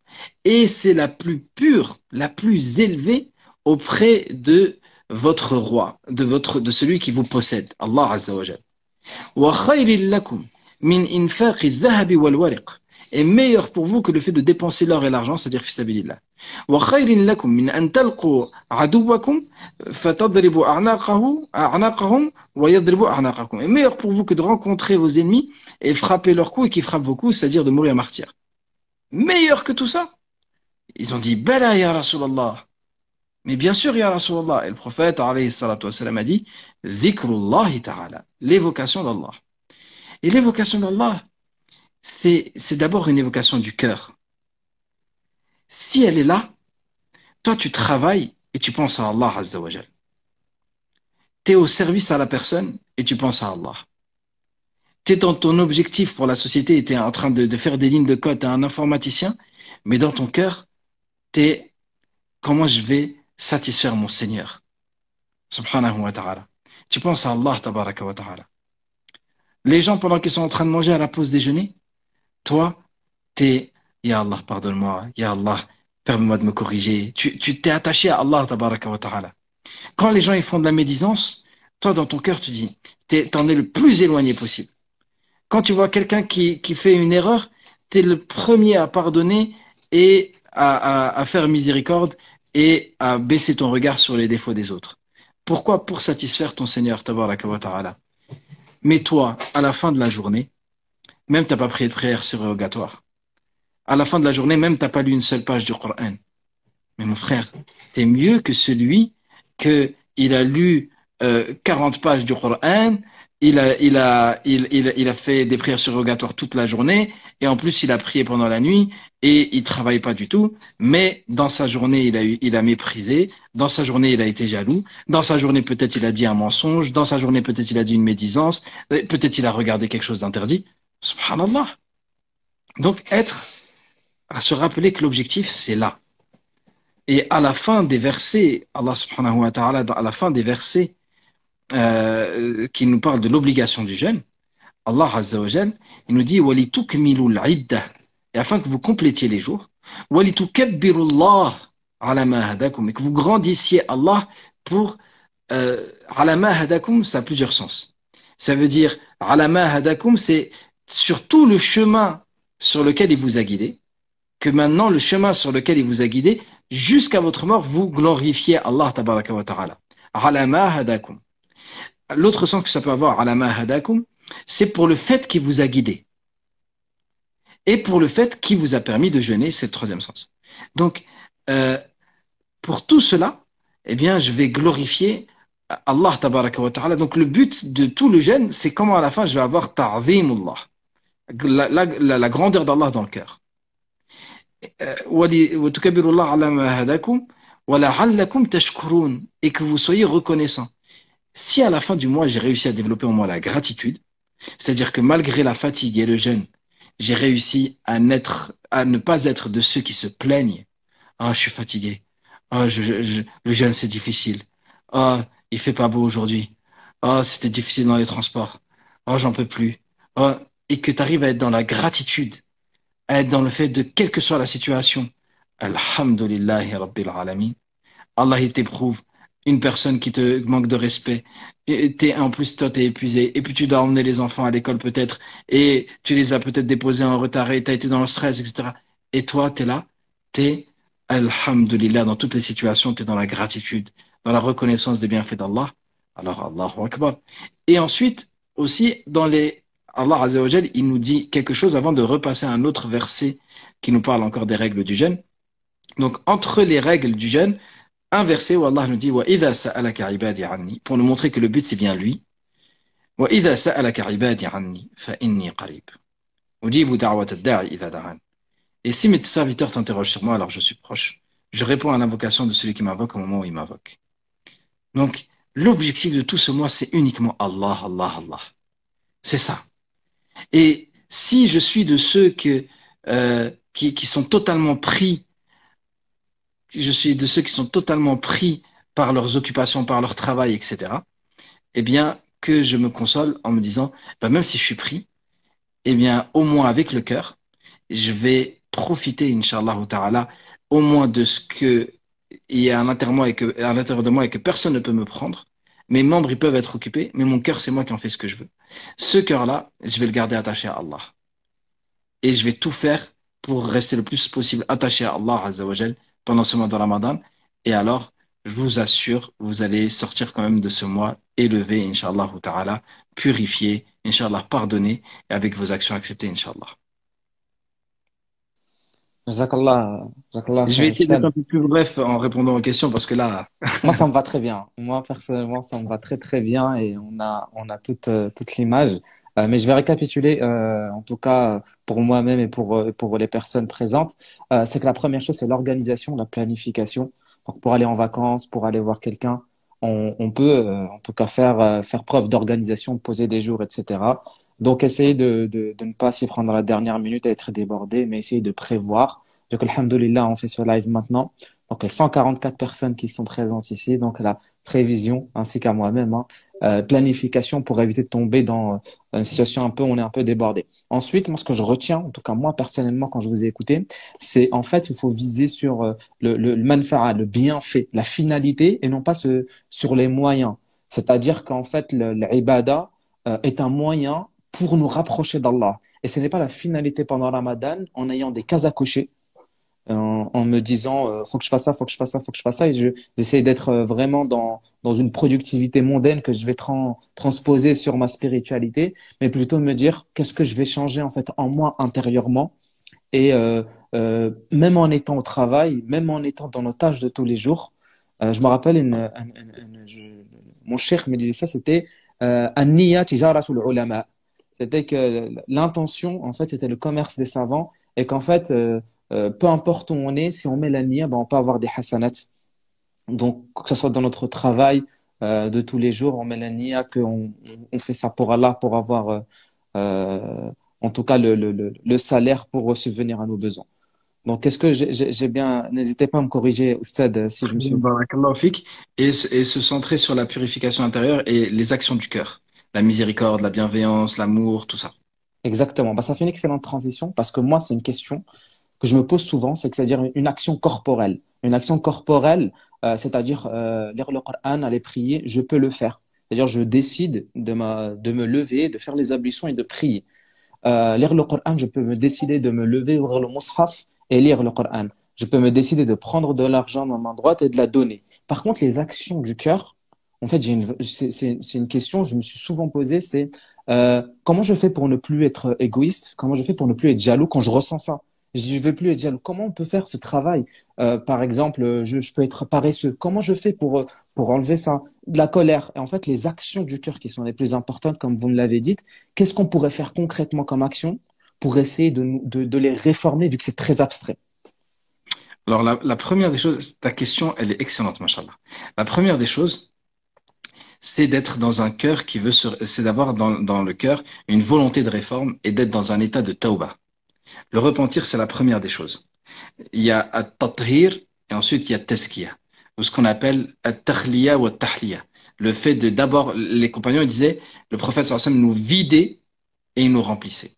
Et c'est la plus pure, la plus élevée auprès de votre roi, de celui qui vous possède, Allah azza wa jal. Wa khayril lakum min infaqi adh-dhahabi wal wariq. Est meilleur pour vous que le fait de dépenser l'or et l'argent, c'est-à-dire fi sabilillah. Wa khayrin lakum min an talqu aduwakum fatadribu a'naqahum wa yadribu a'naqakum. Est meilleur pour vous que de rencontrer vos ennemis et frapper leurs coups et qu'ils frappent vos coups, c'est-à-dire de mourir martyr. Meilleur que tout ça? Ils ont dit Bala ya Rasulallah. Mais bien sûr ya Rasulallah. Et le prophète alayhi salatu wassalam a dit Dhikrullahi ta'ala, l'évocation d'Allah. Et l'évocation d'Allah, c'est d'abord une évocation du cœur. Si elle est là, toi tu travailles et tu penses à Allah azza wa jal. Tu es au service à la personne et tu penses à Allah. Tu es dans ton objectif pour la société et tu es en train de faire des lignes de code, tu es un informaticien, mais dans ton cœur, tu es comment je vais satisfaire mon Seigneur. Subhanahu wa ta'ala. Tu penses à Allah tabaraka wa ta'ala. Les gens pendant qu'ils sont en train de manger à la pause déjeuner, toi, t'es, Ya Allah, pardonne-moi, Ya Allah, permets-moi de me corriger. Tu t'es attaché à Allah, tabaraka wa ta'ala. Quand les gens ils font de la médisance, toi, dans ton cœur, tu dis, t'en es le plus éloigné possible. Quand tu vois quelqu'un qui fait une erreur, t'es le premier à pardonner et à faire miséricorde et à baisser ton regard sur les défauts des autres. Pourquoi? Pour satisfaire ton Seigneur, tabaraka wa ta'ala. Mais toi, à la fin de la journée, même t'as pas prié de prière surrogatoire. À la fin de la journée, même t'as pas lu une seule page du Coran. Mais mon frère, t'es mieux que celui il a lu 40 pages du Coran, il a fait des prières surrogatoires toute la journée, et en plus il a prié pendant la nuit, et il travaille pas du tout, mais dans sa journée il a méprisé, dans sa journée il a été jaloux, dans sa journée peut-être il a dit un mensonge, dans sa journée peut-être il a dit une médisance, peut-être il a regardé quelque chose d'interdit. Subhanallah. Donc à se rappeler que l'objectif c'est là. Et à la fin des versets, Allah subhanahu wa ta'ala, à la fin des versets qui nous parlent de l'obligation du jeûne, Allah azza wa jal, il nous dit وَلِتُكْمِلُوا الْعِدَّةَ, et afin que vous complétiez les jours, وَلِتُكَبِّرُوا اللَّهَ عَلَى مَا هَدَاكُمْ, et que vous grandissiez Allah pour عَلَى مَا هَدَاكُمْ, ça a plusieurs sens. Ça veut dire عَلَى مَا هَدَاكُمْ, c'est sur tout le chemin sur lequel il vous a guidé, que maintenant le chemin sur lequel il vous a guidé, jusqu'à votre mort, vous glorifiez Allah tabaraka wa ta'ala. عَلَى مَا هَدَاكُمْ. L'autre sens que ça peut avoir, عَلَى مَا هَدَاكُمْ, c'est pour le fait qu'il vous a guidé. Et pour le fait qu'il vous a permis de jeûner, c'est le troisième sens. Donc, pour tout cela, eh bien, je vais glorifier Allah tabaraka wa ta'ala. Donc, le but de tout le jeûne, c'est comment à la fin je vais avoir ta'zimullah, la grandeur d'Allah dans le cœur. وَتُكَبِّرُوا اللَّهَ عَلَى مَا هَدَاكُمْ وَلَعَلَّكُمْ تَشْكُرُونَ, et que vous soyez reconnaissants. Si à la fin du mois, j'ai réussi à développer en moi la gratitude, c'est-à-dire que malgré la fatigue et le jeûne, j'ai réussi à ne pas être de ceux qui se plaignent. Ah, je suis fatigué. Ah, le jeûne, c'est difficile. Ah, il fait pas beau aujourd'hui. Ah, c'était difficile dans les transports. Ah, j'en peux plus. Ah, et que tu arrives à être dans la gratitude, à être dans le fait de, quelle que soit la situation, Alhamdulillahi Rabbil Alamin, Allah il t'éprouve. Une personne qui te manque de respect, et en plus toi t'es épuisé, et puis tu dois emmener les enfants à l'école peut-être, et tu les as peut-être déposés en retard, et t'as été dans le stress, etc. Et toi t'es là, t'es alhamdulillah, dans toutes les situations, t'es dans la gratitude, dans la reconnaissance des bienfaits d'Allah. Alors Allahu Akbar. Et ensuite aussi dans les Allah Azza wa Jal, il nous dit quelque chose avant de repasser à un autre verset qui nous parle encore des règles du jeûne. Donc, entre les règles du jeûne, un verset où Allah nous dit wa idha sa'alaka ibadi anni, pour nous montrer que le but c'est bien lui. Wa idha sa'alaka ibadi anni fa inni qarib. Ujibu da'wat ad-da'i idha da'an. Et si mes serviteurs t'interrogent sur moi, alors je suis proche. Je réponds à l'invocation de celui qui m'invoque au moment où il m'invoque. Donc, l'objectif de tout ce mois, c'est uniquement Allah, Allah, Allah. C'est ça. Et si je suis de ceux qui sont totalement pris, je suis de ceux qui sont totalement pris par leurs occupations, par leur travail, etc., eh bien, que je me console en me disant, ben, même si je suis pris, eh bien, au moins avec le cœur, je vais profiter, Inch'Allah ta'ala, au moins de ce que il y a à l'intérieur de moi et que personne ne peut me prendre. Mes membres, ils peuvent être occupés, mais mon cœur, c'est moi qui en fais ce que je veux. Ce cœur-là, je vais le garder attaché à Allah. Et je vais tout faire pour rester le plus possible attaché à Allah Azza wa Jal pendant ce mois de Ramadan. Et alors, je vous assure, vous allez sortir quand même de ce mois élevé, Inch'Allah ta'ala, purifié, Inch'Allah pardonné, et avec vos actions acceptées, Inch'Allah.
Jazakallah, Jazakallah
Je vais
khair,
essayer d'être
Sam.
un peu plus bref en répondant aux questions parce que là,
Moi, ça me va très bien. Moi, personnellement, ça me va très, très bien et on a toute l'image. Mais je vais récapituler, en tout cas, pour moi-même et pour les personnes présentes. C'est que la première chose, c'est l'organisation, la planification. Donc, pour aller en vacances, pour aller voir quelqu'un, on peut, en tout cas, faire preuve d'organisation, poser des jours, etc. Donc, essayer de ne pas s'y prendre à la dernière minute et être débordé, mais essayer de prévoir. Donc, alhamdoulilah, on fait ce live maintenant. Donc, les 144 personnes qui sont présentes ici, donc la prévision, ainsi qu'à moi-même, hein, planification pour éviter de tomber dans une situation un peu, on est un peu débordé. Ensuite, moi, ce que je retiens, en tout cas moi personnellement, quand je vous ai écouté, c'est en fait, il faut viser sur le manfa'a, le bienfait, la finalité, et non pas sur les moyens. C'est-à-dire qu'en fait, l'ibada est un moyen pour nous rapprocher d'Allah. Et ce n'est pas la finalité pendant Ramadan en ayant des cases à cocher en me disant faut que je fasse ça, faut que je fasse ça, faut que je fasse ça. Et j'essaie d'être vraiment dans une productivité mondaine que je vais transposer sur ma spiritualité, mais plutôt me dire qu'est-ce que je vais changer en fait en moi intérieurement. Et même en étant au travail, même en étant dans nos tâches de tous les jours, je me rappelle mon cheikh me disait ça, c'était an-niyya tijaratul ulama. C'était que l'intention, en fait, c'était le commerce des savants et qu'en fait, peu importe où on est, si on met la niya, ben, on peut avoir des hasanats. Donc, que ce soit dans notre travail de tous les jours, on met la niya, on fait ça pour Allah, pour avoir en tout cas le salaire pour subvenir à nos besoins. Donc, est-ce que j'ai bien... N'hésitez pas à me corriger, Oustad, si je me suis...
barakallahu fik, et se centrer sur la purification intérieure et les actions du cœur. La miséricorde, la bienveillance, l'amour, tout ça.
Exactement. Bah, ça fait une excellente transition parce que moi, c'est une question que je me pose souvent, c'est-à-dire une action corporelle. Une action corporelle, c'est-à-dire lire le Coran, aller prier, je peux le faire. C'est-à-dire je décide de me lever, de faire les ablutions et de prier. Lire le Coran, je peux me décider de me lever, ouvrir le mushaf et lire le Coran. Je peux me décider de prendre de l'argent dans ma main droite et de la donner. Par contre, les actions du cœur, en fait, c'est une question que je me suis souvent posée, c'est comment je fais pour ne plus être égoïste? Comment je fais pour ne plus être jaloux quand je ressens ça? Je dis, je veux plus être jaloux. Comment on peut faire ce travail? Par exemple, je peux être paresseux. Comment je fais pour enlever ça? De la colère. Et en fait, les actions du cœur qui sont les plus importantes, comme vous me l'avez dit, qu'est-ce qu'on pourrait faire concrètement comme action pour essayer de les réformer vu que c'est très abstrait?
Alors, la première des choses, ta question, elle est excellente, machallah. La première des choses, c'est d'être dans un cœur c'est d'avoir dans le cœur une volonté de réforme et d'être dans un état de tauba. Le repentir, c'est la première des choses. Il y a at-tathir et ensuite il y a tazkiya, ou ce qu'on appelle at-takhliya ou at-tahliya. Le fait de d'abord, les compagnons ils disaient, le prophète sallallahu alayhi wa sallam nous vidait et il nous remplissait.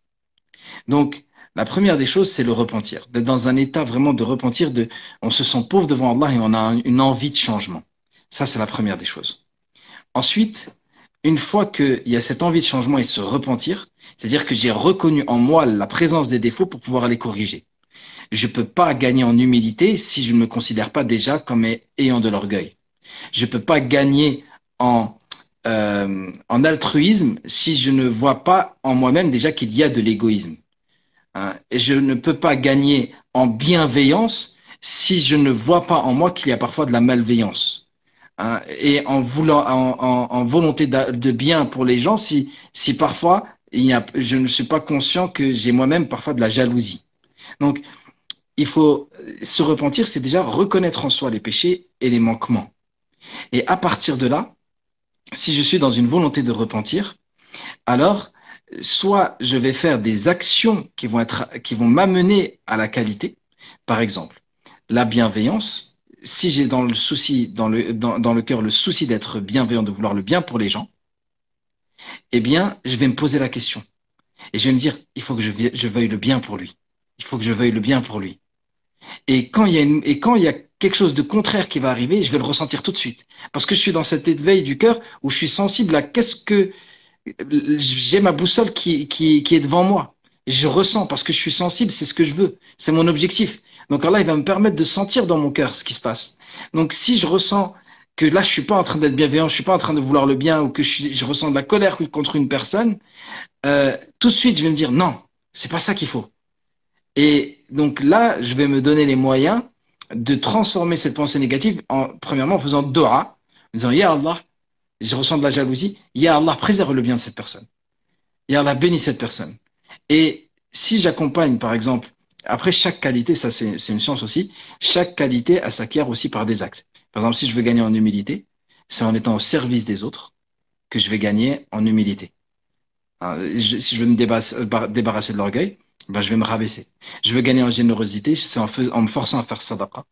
Donc, la première des choses, c'est le repentir. D'être dans un état vraiment de repentir, on se sent pauvre devant Allah et on a une envie de changement. Ça, c'est la première des choses. Ensuite, une fois qu'il y a cette envie de changement et se repentir, c'est-à-dire que j'ai reconnu en moi la présence des défauts pour pouvoir les corriger. Je ne peux pas gagner en humilité si je ne me considère pas déjà comme ayant de l'orgueil. Je ne peux pas gagner en en altruisme si je ne vois pas en moi-même déjà qu'il y a de l'égoïsme, hein. Et je ne peux pas gagner en bienveillance si je ne vois pas en moi qu'il y a parfois de la malveillance, hein. Et en voulant, en volonté de bien pour les gens, si parfois je ne suis pas conscient que j'ai moi-même parfois de la jalousie. Donc, il faut se repentir, c'est déjà reconnaître en soi les péchés et les manquements. Et à partir de là, si je suis dans une volonté de repentir, alors soit je vais faire des actions qui vont m'amener à la qualité. Par exemple, la bienveillance. Si j'ai dans le souci, dans le cœur le souci d'être bienveillant, de vouloir le bien pour les gens, eh bien, je vais me poser la question. Et je vais me dire, il faut que je veuille le bien pour lui. Il faut que je veuille le bien pour lui. Et quand il y a quelque chose de contraire qui va arriver, je vais le ressentir tout de suite. Parce que je suis dans cet éveil du cœur où je suis sensible à qu'est-ce que j'ai ma boussole qui est devant moi. Je ressens parce que je suis sensible, c'est ce que je veux. C'est mon objectif. Donc Allah, il va me permettre de sentir dans mon cœur ce qui se passe. Donc si je ressens que là, je suis pas en train d'être bienveillant, je suis pas en train de vouloir le bien ou que je ressens de la colère contre une personne, tout de suite, je vais me dire non, c'est pas ça qu'il faut. Et donc là, je vais me donner les moyens de transformer cette pensée négative premièrement, en faisant dua, en disant, Ya Allah, je ressens de la jalousie, Ya Allah, préserve le bien de cette personne. Ya Allah, bénis cette personne. Et si j'accompagne, par exemple, après chaque qualité, ça c'est une science aussi, chaque qualité, elle s'acquiert aussi par des actes. Par exemple, si je veux gagner en humilité, c'est en étant au service des autres que je vais gagner en humilité. Hein, si je veux débarrasser de l'orgueil, ben, je vais me rabaisser. Je veux gagner en générosité, c'est en me forçant à faire sadaqa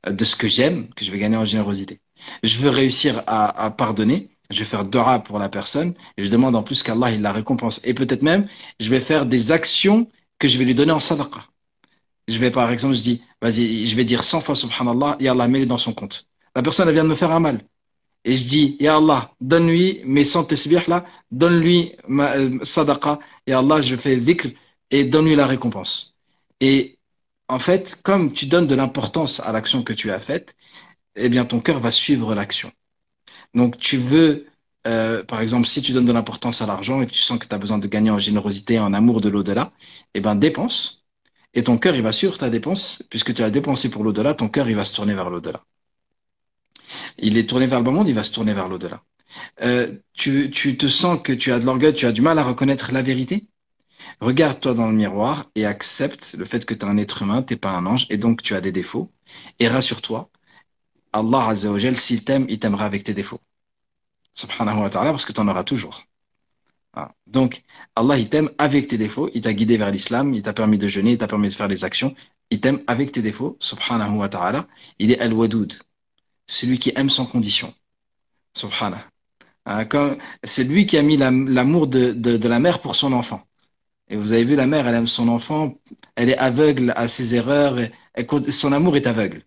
de ce que j'aime que je vais gagner en générosité. Je veux réussir à pardonner, je vais faire dua pour la personne et je demande en plus qu'Allah il la récompense. Et peut-être même, je vais faire des actions que je vais lui donner en sadaqa. Je vais par exemple, je dis, vas-y, je vais dire 100 fois subhanallah, et Allah met-le dans son compte. La personne elle vient de me faire un mal. Et je dis, Ya Allah, donne-lui mes 100 tesbih là, donne-lui ma sadaqa, Ya Allah, je fais dhikr et donne-lui la récompense. Et en fait, comme tu donnes de l'importance à l'action que tu as faite, eh bien ton cœur va suivre l'action. Donc tu veux, par exemple, si tu donnes de l'importance à l'argent et que tu sens que tu as besoin de gagner en générosité, en amour de l'au-delà, eh bien dépense. Et ton cœur, il va suivre ta dépense, puisque tu as dépensé pour l'au-delà, ton cœur, il va se tourner vers l'au-delà. Il est tourné vers le bas monde, il va se tourner vers l'au-delà. Tu te sens que tu as de l'orgueil, tu as du mal à reconnaître la vérité? Regarde-toi dans le miroir et accepte le fait que tu es un être humain, tu n'es pas un ange, et donc tu as des défauts. Et rassure-toi, Allah Azza wa Jal, s'il t'aime, il t'aimera avec tes défauts. Subhanahu wa ta'ala, parce que tu en auras toujours. Voilà. Donc, Allah, il t'aime avec tes défauts, il t'a guidé vers l'islam, il t'a permis de jeûner, il t'a permis de faire des actions, il t'aime avec tes défauts, subhanahu wa ta'ala. Il est Al-Wadoud, celui qui aime sans condition. Subhanah. Hein, c'est lui qui a mis l'amour de la mère pour son enfant. Et vous avez vu, la mère, elle aime son enfant, elle est aveugle à ses erreurs, son amour est aveugle.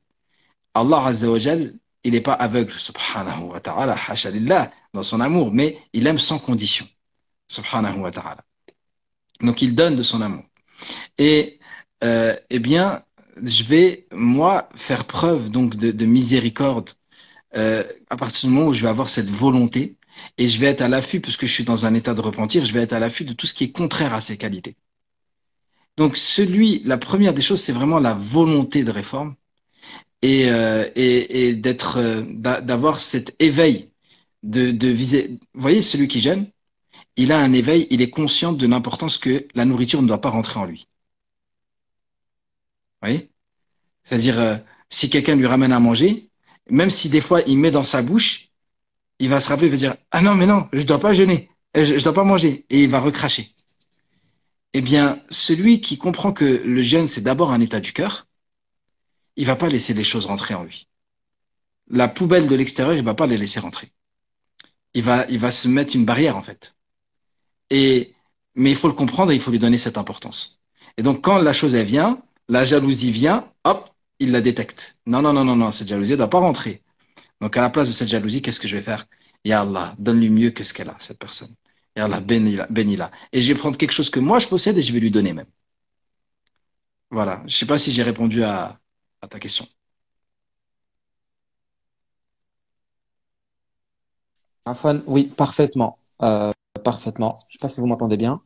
Allah Azza wa Jal, il n'est pas aveugle, subhanahu wa ta'ala, hasha lillah, dans son amour, mais il aime sans condition, subhanahu wa ta'ala. Donc il donne de son amour. Et eh bien, je vais, moi, faire preuve donc de miséricorde à partir du moment où je vais avoir cette volonté et je vais être à l'affût, puisque je suis dans un état de repentir, je vais être à l'affût de tout ce qui est contraire à ces qualités. Donc la première des choses, c'est vraiment la volonté de réforme et d'avoir cet éveil de viser. Vous voyez, celui qui jeûne, il a un éveil, il est conscient de l'importance que la nourriture ne doit pas rentrer en lui. Vous voyez? C'est-à-dire, si quelqu'un lui ramène à manger, même si des fois il met dans sa bouche, il va se rappeler, il va dire, ah non, mais non, je dois pas jeûner, je dois pas manger, et il va recracher. Eh bien, celui qui comprend que le jeûne, c'est d'abord un état du cœur, il va pas laisser les choses rentrer en lui. La poubelle de l'extérieur, il va pas les laisser rentrer. Il va se mettre une barrière, en fait. Et, mais il faut le comprendre et il faut lui donner cette importance. Et donc, quand la chose, elle vient, la jalousie vient, hop, il la détecte. Non, non, non, non, non, cette jalousie, elle doit pas rentrer. Donc, à la place de cette jalousie, qu'est-ce que je vais faire? Ya Allah, donne-lui mieux que ce qu'elle a, cette personne. Ya Allah, bénis-la, bénis-la. Et je vais prendre quelque chose que moi je possède et je vais lui donner même. Voilà. Je sais pas si j'ai répondu à ta question.
Afwan, oui, parfaitement. Parfaitement. Je ne sais pas si vous m'entendez bien.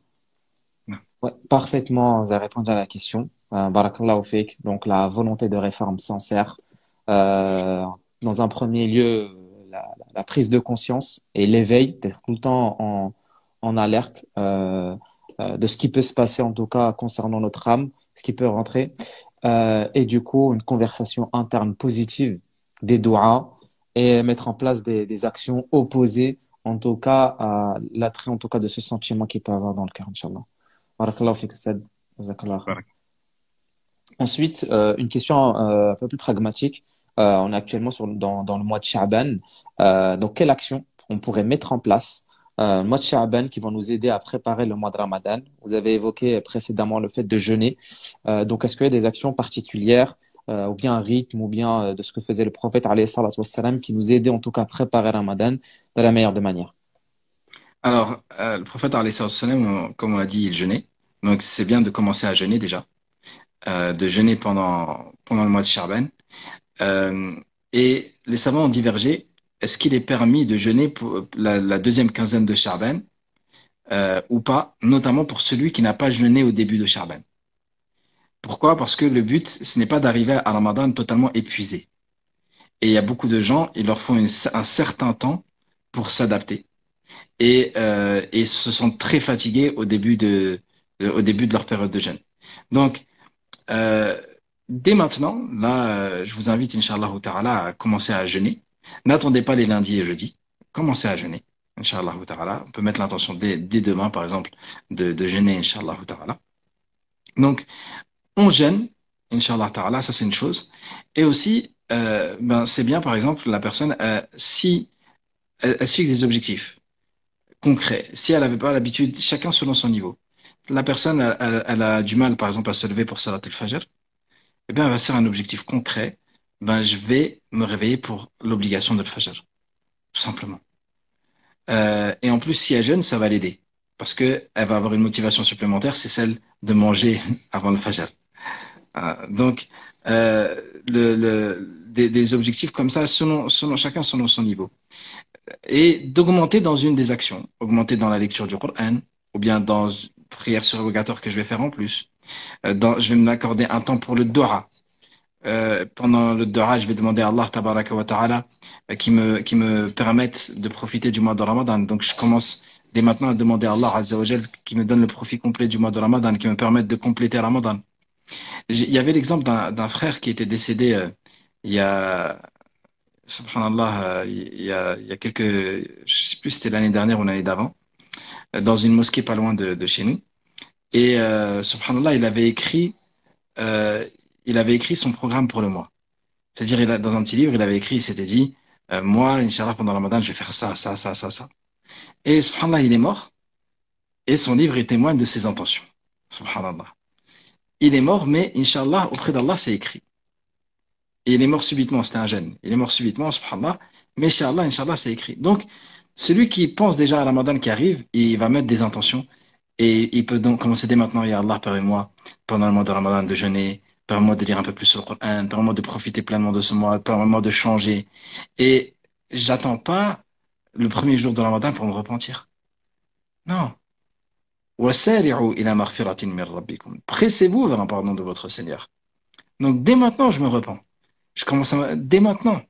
Non.
Ouais, parfaitement, vous avez répondu à la question. Barakallahu fik. Donc, la volonté de réforme sincère. Euh, Dans un premier lieu, la prise de conscience et l'éveil, d'être tout le temps en alerte de ce qui peut se passer, en tout cas concernant notre âme, ce qui peut rentrer. Et du coup, une conversation interne positive, des doigts, et mettre en place des actions opposées, en tout cas, à l'attrait, en tout cas, de ce sentiment qu'il peut avoir dans le cœur, Inch'Allah. Barakallahu fik, Saad. Jazakallah khair.
Voilà.
Ensuite, une question un peu plus pragmatique. On est actuellement dans le mois de Sha'ban. Donc, quelle action on pourrait mettre en place le mois de Sha'ban qui vont nous aider à préparer le mois de Ramadan? Vous avez évoqué précédemment le fait de jeûner. Donc, est-ce qu'il y a des actions particulières ou bien un rythme ou bien de ce que faisait le prophète alayhi salatu wassalam, qui nous aidait en tout cas à préparer Ramadan de la meilleure des manières?
Alors, le prophète, alayhi salam, comme on l'a dit, il jeûnait. Donc, c'est bien de commencer à jeûner déjà, de jeûner pendant le mois de Charban. Euh, et les savants ont divergé. Est-ce qu'il est permis de jeûner pour la deuxième quinzaine de Charban ou pas, notamment pour celui qui n'a pas jeûné au début de Charban? Pourquoi? Parce que le but, ce n'est pas d'arriver à Ramadan totalement épuisé. Et il y a beaucoup de gens, il leur faut un certain temps pour s'adapter. Et se sentent très fatigués au début de leur période de jeûne. Donc, euh, dès maintenant, là, je vous invite, Inch'Allah Ta'ala, à commencer à jeûner. N'attendez pas les lundis et jeudis. Commencez à jeûner, Inch'Allah Ta'ala. On peut mettre l'intention dès demain, par exemple, de jeûner, Inch'Allah Ta'ala. Donc, on jeûne, Inch'Allah Ta'ala, ça c'est une chose. Et aussi, ben, c'est bien, par exemple, la personne, si elle se fixe des objectifs concret. Si elle n'avait pas l'habitude, chacun selon son niveau. La personne, elle a du mal, par exemple, à se lever pour Salat al-Fajr. Eh bien, elle va se faire un objectif concret. Ben, je vais me réveiller pour l'obligation de l'Fajr, tout simplement. Et en plus, si elle jeûne, ça va l'aider. Parce que elle va avoir une motivation supplémentaire, c'est celle de manger avant le Fajr. Donc, des objectifs comme ça, chacun selon son niveau. Et d'augmenter dans une des actions, augmenter dans la lecture du Coran, ou bien dans une prière surrogatoire que je vais faire en plus. Je vais m'accorder un temps pour le Dora. Pendant le Dora, je vais demander à Allah tabaraka wa ta'ala qui me permette de profiter du mois de Ramadan. Donc je commence dès maintenant à demander à Allah Azza wa Jal qui me donne le profit complet du mois de Ramadan, qui me permette de compléter Ramadan. Il y avait l'exemple d'un frère qui était décédé il y a Subhanallah, il y a quelques, je sais plus si c'était l'année dernière ou l'année d'avant, dans une mosquée pas loin de chez nous. Et Subhanallah, euh, il avait écrit son programme pour le mois. C'est-à-dire, dans un petit livre, il avait écrit, il s'était dit, moi, Inch'Allah, pendant le Ramadan, je vais faire ça, ça, ça, ça, ça. Et Subhanallah, il est mort, et son livre, il témoigne de ses intentions. Subhanallah. Il est mort, mais Inch'Allah, auprès d'Allah, c'est écrit. Et il est mort subitement, c'était un jeune. Il est mort subitement, subhanallah. Mais Inch'Allah, Inch'Allah, c'est écrit. Donc, celui qui pense déjà à Ramadan qui arrive, il va mettre des intentions. Et il peut donc commencer dès maintenant, Ya Allah, permets-moi, pendant le mois de Ramadan, de jeûner. Permets-moi de lire un peu plus sur le Coran. Permets-moi de profiter pleinement de ce mois. Permets-moi de changer. Et j'attends pas le premier jour de Ramadan pour me repentir. Non. وَسَارِعُوا إِلَى مَغْفِرَةٍ مِّن رَبِّكُمْ. Pressez-vous vers un pardon de votre Seigneur. Donc, dès maintenant, je me repens. Dès maintenant.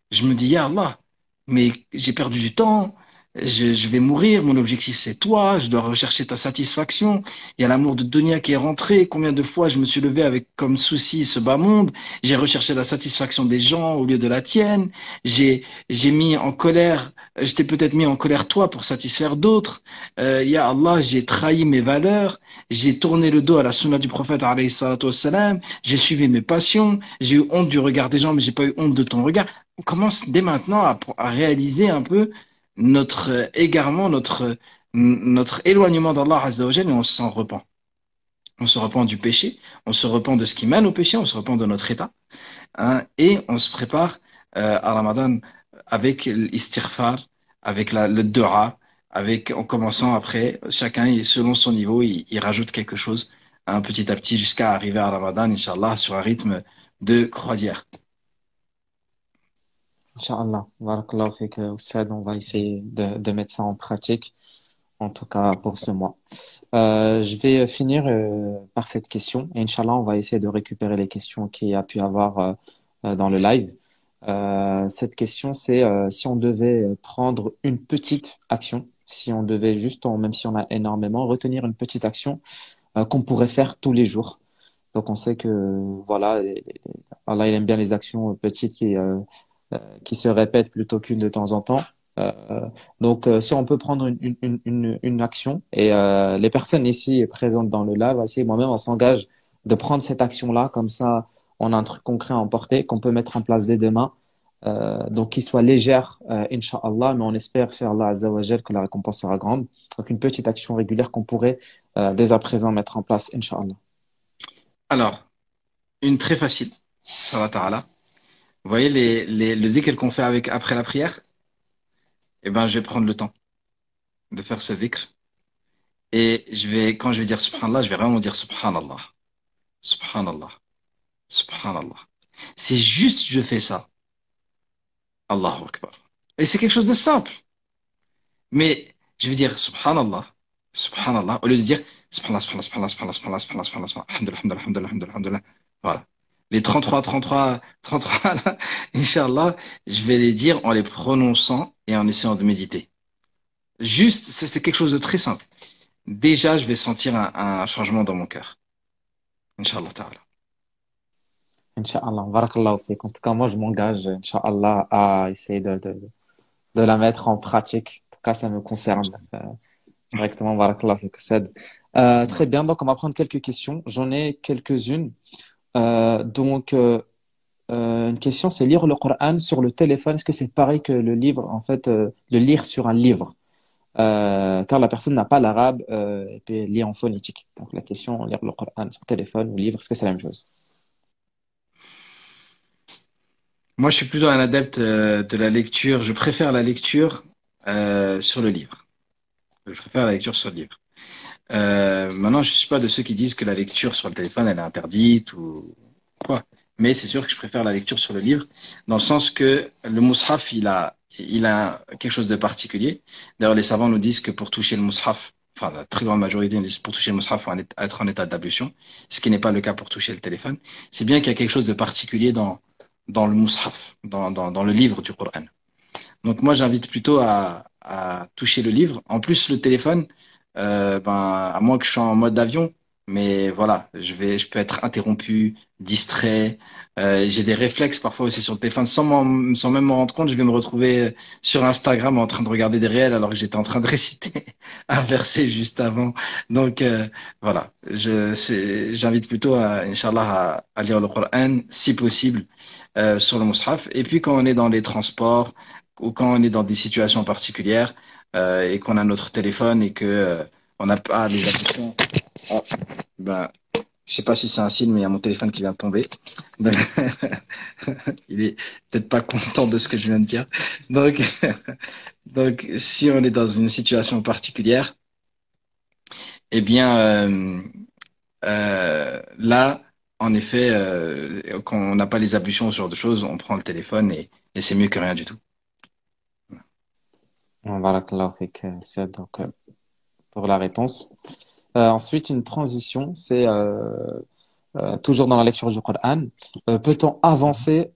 Je me dis, Ya Allah, mais j'ai perdu du temps, je vais mourir, mon objectif c'est toi, je dois rechercher ta satisfaction. Il y a l'amour de Dunya qui est rentré. Combien de fois je me suis levé avec comme souci ce bas monde. J'ai recherché la satisfaction des gens au lieu de la tienne. J'ai mis en colère, je t'ai peut-être mis en colère toi pour satisfaire d'autres. Ya Allah, j'ai trahi mes valeurs. J'ai tourné le dos à la sunna du prophète alayhi salatu wassalam. J'ai suivi mes passions. J'ai eu honte du regard des gens, mais j'ai pas eu honte de ton regard. On commence dès maintenant à réaliser un peu notre égarement, notre éloignement d'Allah Azza wa Jalla, et on s'en repent. On se repent du péché, on se repent de ce qui mène au péché, on se repent de notre état, hein, et on se prépare à Ramadan avec l'istighfar, avec le dua, en commençant après, chacun selon son niveau, il rajoute quelque chose, hein, petit à petit jusqu'à arriver à Ramadan, Inch'Allah, sur un rythme de croisière.
Inch'Allah. Barakallahu fik, Oustad. On va essayer de mettre ça en pratique, en tout cas pour ce mois. Je vais finir par cette question. Et Inch'Allah, on va essayer de récupérer les questions qu'il y a pu avoir dans le live. Cette question, c'est si on devait prendre une petite action, si on devait juste, même si on a énormément, retenir une petite action qu'on pourrait faire tous les jours. Donc on sait que voilà, Allah il aime bien les actions petites qui se répètent plutôt qu'une de temps en temps. Si on peut prendre une action et les personnes ici présentes dans le live, aussi moi-même, on s'engage de prendre cette action-là, comme ça on a un truc concret à emporter qu'on peut mettre en place dès demain. Donc qui soit légère, Inch'Allah, mais on espère, chez Allah Azza wa Jal, que la récompense sera grande. Donc une petite action régulière qu'on pourrait dès à présent mettre en place, Inch'Allah.
Alors, une très facile, Inch'Allah Ta'ala. Vous voyez le dhikr qu'on fait après la prière? Eh ben, je vais prendre le temps de faire ce dhikr. Et quand je vais dire Subhanallah, je vais vraiment dire Subhanallah. Subhanallah. Subhanallah. C'est juste, je fais ça. Allahu Akbar. Et c'est quelque chose de simple. Mais je vais dire Subhanallah. Subhanallah. Au lieu de dire Subhanallah, Subhanallah, Subhanallah, Subhanallah, Subhanallah, Subhanallah, Subhanallah, Alhamdulillah, Alhamdulillah, Alhamdulillah, Alhamdulillah. Voilà. Les 33, 33, 33, là, Inch'Allah, je vais les dire en les prononçant et en essayant de méditer. Juste, c'est quelque chose de très simple. Déjà, je vais sentir un changement dans mon cœur. Inch'Allah ta'ala.
Inch'Allah, barakallahu fik. En tout cas, moi, je m'engage, Inch'Allah, à essayer de la mettre en pratique. En tout cas, ça me concerne directement. Barakallahu fik, Said. Très bien. Donc, on va prendre quelques questions. J'en ai quelques-unes. Euh, donc, euh, une question, c'est lire le Coran sur le téléphone. Est-ce que c'est pareil que le livre, en fait, le lire sur un livre? Car la personne n'a pas l'arabe et peut lire en phonétique. Donc, la question, lire le Coran sur téléphone ou livre, est-ce que c'est la même chose?
Moi, je suis plutôt un adepte de la lecture. Je préfère la lecture sur le livre. Je préfère la lecture sur le livre. Maintenant, je suis pas de ceux qui disent que la lecture sur le téléphone, elle est interdite ou quoi. Mais c'est sûr que je préfère la lecture sur le livre, dans le sens que le mushaf, il a quelque chose de particulier. D'ailleurs, les savants nous disent que pour toucher le mushaf, enfin, la très grande majorité nous disent que pour toucher le mushaf, il faut être en état d'ablution, ce qui n'est pas le cas pour toucher le téléphone. C'est bien qu'il y a quelque chose de particulier dans le mushaf, dans le livre du Coran. Donc moi, j'invite plutôt à toucher le livre. En plus, le téléphone, à moins que je sois en mode avion, mais voilà, je peux être interrompu, distrait. J'ai des réflexes parfois aussi sur le téléphone, sans même m'en rendre compte. Je vais me retrouver sur Instagram en train de regarder des réels alors que j'étais en train de réciter un verset juste avant. Donc voilà, j'invite plutôt Inch'Allah, à lire le Coran, si possible, sur le Mus'haf. Et puis quand on est dans les transports ou quand on est dans des situations particulières et qu'on a notre téléphone et que on n'a pas les applications. Ah, ben, je sais pas si c'est un signe, mais il y a mon téléphone qui vient de tomber. Donc, il est peut-être pas content de ce que je viens de dire. Donc, donc, si on est dans une situation particulière, eh bien, là, en effet, quand on n'a pas les ablutions, ce genre de choses, on prend le téléphone et c'est mieux que rien du tout.
Barakallahu fik, Said. Donc, pour la réponse. Ensuite, une transition, c'est toujours dans la lecture du Coran. Peut-on avancer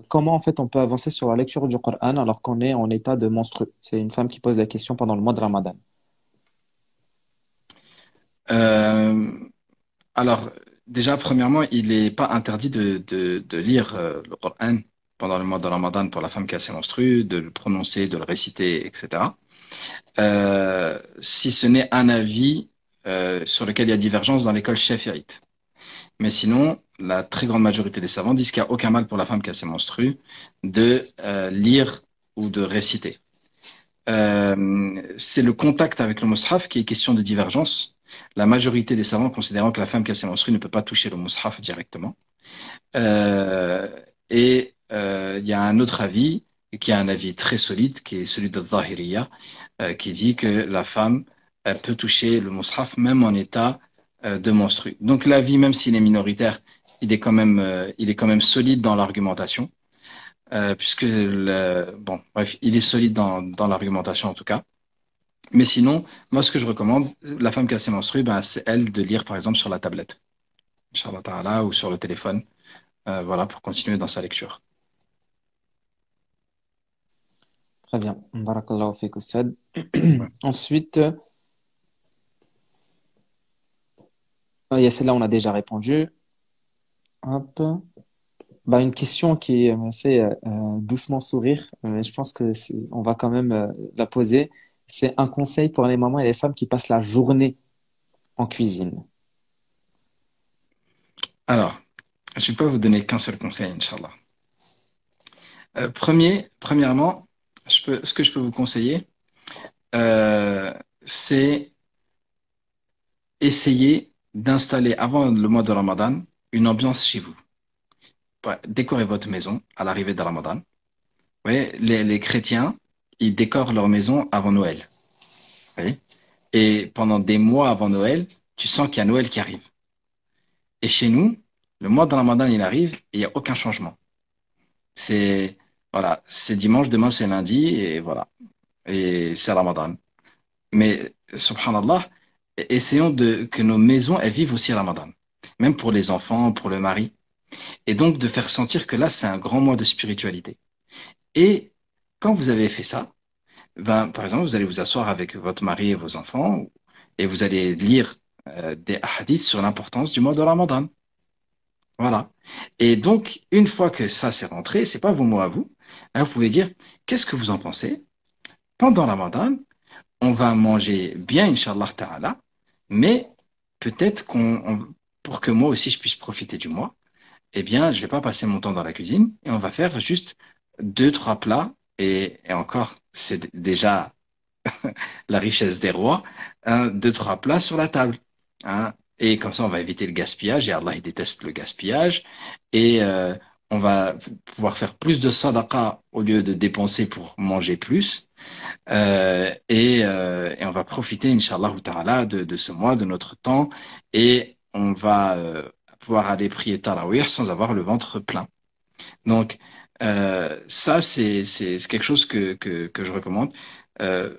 comment en fait on peut avancer sur la lecture du Coran alors qu'on est en état de menstru? C'est une femme qui pose la question pendant le mois de Ramadan.
Euh, Alors, déjà, premièrement, il n'est pas interdit de lire le Coran pendant le mois de Ramadan pour la femme qui a ses menstrues, de le prononcer, de le réciter, etc. Si ce n'est un avis sur lequel il y a divergence dans l'école shafi'ite. Mais sinon, la très grande majorité des savants disent qu'il n'y a aucun mal pour la femme qui a ses menstrues de lire ou de réciter. C'est le contact avec le mushaf qui est question de divergence. La majorité des savants considérant que la femme qui a ses menstrues ne peut pas toucher le mushaf directement. Euh, il y a un autre avis, qui est un avis très solide, qui est celui de Zahiriya, qui dit que la femme elle peut toucher le mushaf même en état de menstru. Donc l'avis, même s'il est minoritaire, il est quand même solide dans l'argumentation. puisque bon, bref, il est solide dans l'argumentation en tout cas. Mais sinon, moi, ce que je recommande, la femme qui a ses menstrues, ben, c'est elle de lire par exemple sur la tablette, Inch'Allah Ta'ala, ou sur le téléphone, voilà, pour continuer dans sa lecture.
Très bien. Barakallahu fiik, Ustad.
Ouais.
Ensuite, il y a celle-là, on a déjà répondu. Hop. Bah, une question qui m'a fait doucement sourire, mais je pense que on va quand même la poser. C'est un conseil pour les mamans et les femmes qui passent la journée en cuisine.
Alors, je ne vais pas vous donner qu'un seul conseil, Inch'Allah. Premièrement, ce que je peux vous conseiller, euh, c'est essayer d'installer avant le mois de Ramadan une ambiance chez vous. Ouais, décorez votre maison à l'arrivée de Ramadan. Vous voyez, les chrétiens, ils décorent leur maison avant Noël. Vous voyez. Et pendant des mois avant Noël, tu sens qu'il y a Noël qui arrive. Et chez nous, le mois de Ramadan, il arrive et il n'y a aucun changement. C'est, voilà, c'est dimanche, demain c'est lundi et voilà. Et c'est Ramadan. Mais, subhanallah, essayons que nos maisons, elles vivent aussi Ramadan. Même pour les enfants, pour le mari. Et donc de faire sentir que là, c'est un grand mois de spiritualité. Et quand vous avez fait ça, ben, par exemple, vous allez vous asseoir avec votre mari et vos enfants et vous allez lire des hadiths sur l'importance du mois de Ramadan. Voilà. Et donc, une fois que ça c'est rentré, c'est pas vos mots à vous, là, vous pouvez dire, qu'est-ce que vous en pensez? Pendant Ramadan, on va manger bien, Inch'Allah Ta'ala, mais peut-être pour que moi aussi je puisse profiter du mois, eh bien, je vais pas passer mon temps dans la cuisine et on va faire juste deux, trois plats et encore, c'est déjà la richesse des rois, deux, trois plats sur la table. Hein. Et comme ça, on va éviter le gaspillage et Allah, il déteste le gaspillage. Et on va pouvoir faire plus de sadaqa au lieu de dépenser pour manger plus. Et on va profiter, Inch'Allah ta'ala, de ce mois, de notre temps. Et on va pouvoir aller prier Tarawih sans avoir le ventre plein. Donc, ça, c'est quelque chose que je recommande. Euh,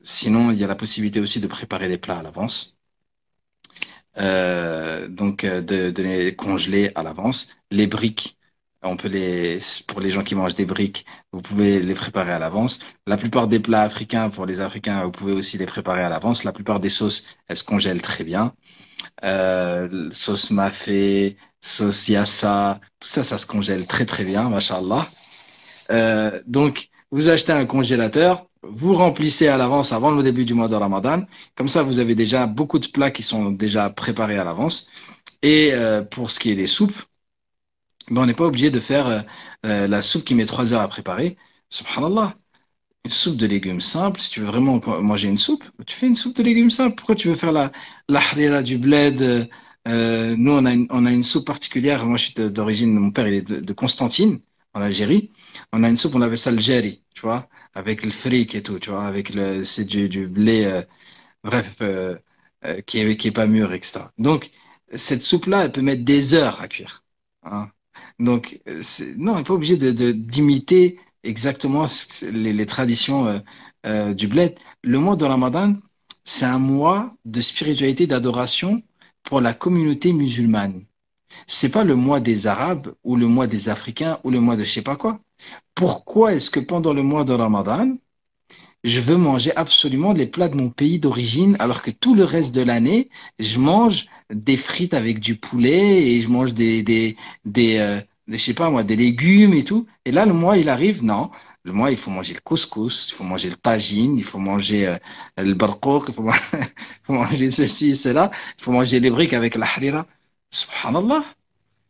Sinon, il y a la possibilité aussi de préparer des plats à l'avance. Donc, de les congeler à l'avance. Les briques, pour les gens qui mangent des briques, vous pouvez les préparer à l'avance. La plupart des plats africains, pour les Africains, vous pouvez aussi les préparer à l'avance. La plupart des sauces, elles se congèlent très bien. Sauce mafé, sauce yassa, tout ça, ça se congèle très très bien, mashallah. Donc, vous achetez un congélateur, vous remplissez à l'avance avant le début du mois de Ramadan. Comme ça, vous avez déjà beaucoup de plats qui sont déjà préparés à l'avance. Et pour ce qui est des soupes, ben, on n'est pas obligé de faire la soupe qui met 3 heures à préparer. Subhanallah, une soupe de légumes simple. Si tu veux vraiment manger une soupe, tu fais une soupe de légumes simple. Pourquoi tu veux faire la harira du bled? Nous, on a une soupe particulière. Moi, je suis d'origine, mon père, il est de Constantine, en Algérie. On a une soupe, on appelle ça le jerry, tu vois, avec le fric et tout, tu vois, c'est du blé, bref, qui est pas mûr, etc. Donc, cette soupe-là, elle peut mettre des heures à cuire. Hein. Donc, non, on n'est pas obligé d'imiter exactement les traditions du bled. Le mois de Ramadan, c'est un mois de spiritualité, d'adoration pour la communauté musulmane. C'est pas le mois des Arabes ou le mois des Africains ou le mois de je sais pas quoi. Pourquoi est-ce que pendant le mois de Ramadan, je veux manger absolument les plats de mon pays d'origine, alors que tout le reste de l'année, je mange des frites avec du poulet et je mange je sais pas moi, des légumes et tout. Et là, le mois, il arrive, non. Le mois, il faut manger le couscous, il faut manger le tagine, il faut manger le barqoq, il faut manger ceci, cela, il faut manger les briques avec la harira. Subhanallah.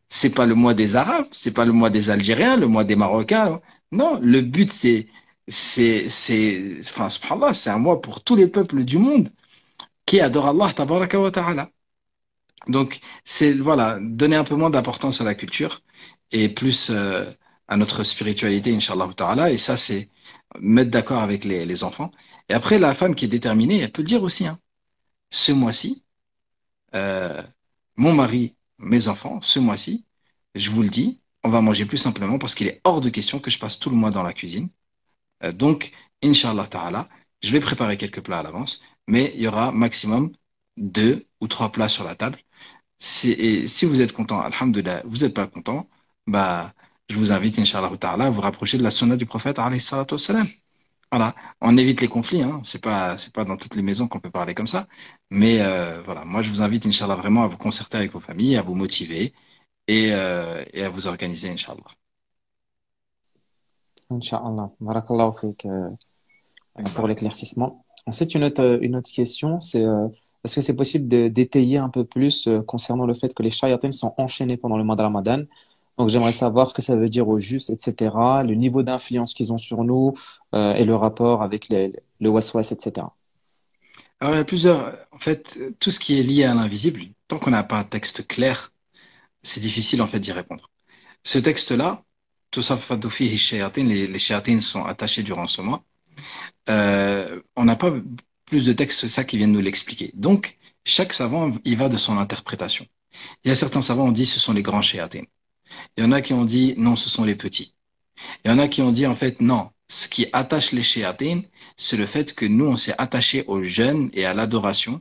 C'est pas le mois des Arabes, c'est pas le mois des Algériens, le mois des Marocains. Non, le but enfin, subhanallah, c'est un mois pour tous les peuples du monde qui adorent Allah, tabaraka wa ta'ala. Donc, voilà, donner un peu moins d'importance à la culture et plus à notre spiritualité, Inch'Allah ta'ala. Et ça, c'est mettre d'accord avec les enfants. Et après, la femme qui est déterminée, elle peut dire aussi, hein, ce mois-ci, euh, mon mari, mes enfants, ce mois-ci, je vous le dis, on va manger plus simplement parce qu'il est hors de question que je passe tout le mois dans la cuisine. Donc, Inch'Allah Ta'ala, je vais préparer quelques plats à l'avance, mais il y aura maximum 2 ou 3 plats sur la table. Et si vous êtes content, alhamdoulilah, vous n'êtes pas content, bah, je vous invite, Inch'Allah Ta'ala, à vous rapprocher de la sunna du prophète, alayhi salatu wassalam. Voilà, on évite les conflits, hein. C'est pas dans toutes les maisons qu'on peut parler comme ça. Mais voilà, moi je vous invite, Inch'Allah, vraiment à vous concerter avec vos familles, à vous motiver et à vous organiser, Inch'Allah.
Inch'Allah. Barakallahu fik, pour l'éclaircissement. Ensuite, une autre question, c'est est-ce que c'est possible d'étayer un peu plus concernant le fait que les shayatins sont enchaînés pendant le mois de Ramadan? Donc, j'aimerais savoir ce que ça veut dire au juste, etc., le niveau d'influence qu'ils ont sur nous et le rapport avec le waswas, etc.
Alors il y a plusieurs, en fait, tout ce qui est lié à l'invisible, tant qu'on n'a pas un texte clair, c'est difficile en fait d'y répondre. Ce texte-là, Tusaffadu fihi shayatin, les shayatins sont attachés durant ce mois. On n'a pas plus de textes que ça qui viennent nous l'expliquer. Donc, chaque savant, il va de son interprétation. Il y a certains savants qui ont dit ce sont les grands shayatins. Il y en a qui ont dit non, ce sont les petits. Il y en a qui ont dit en fait non. Ce qui attache les shayatins, c'est le fait que nous, on s'est attaché au jeûne et à l'adoration.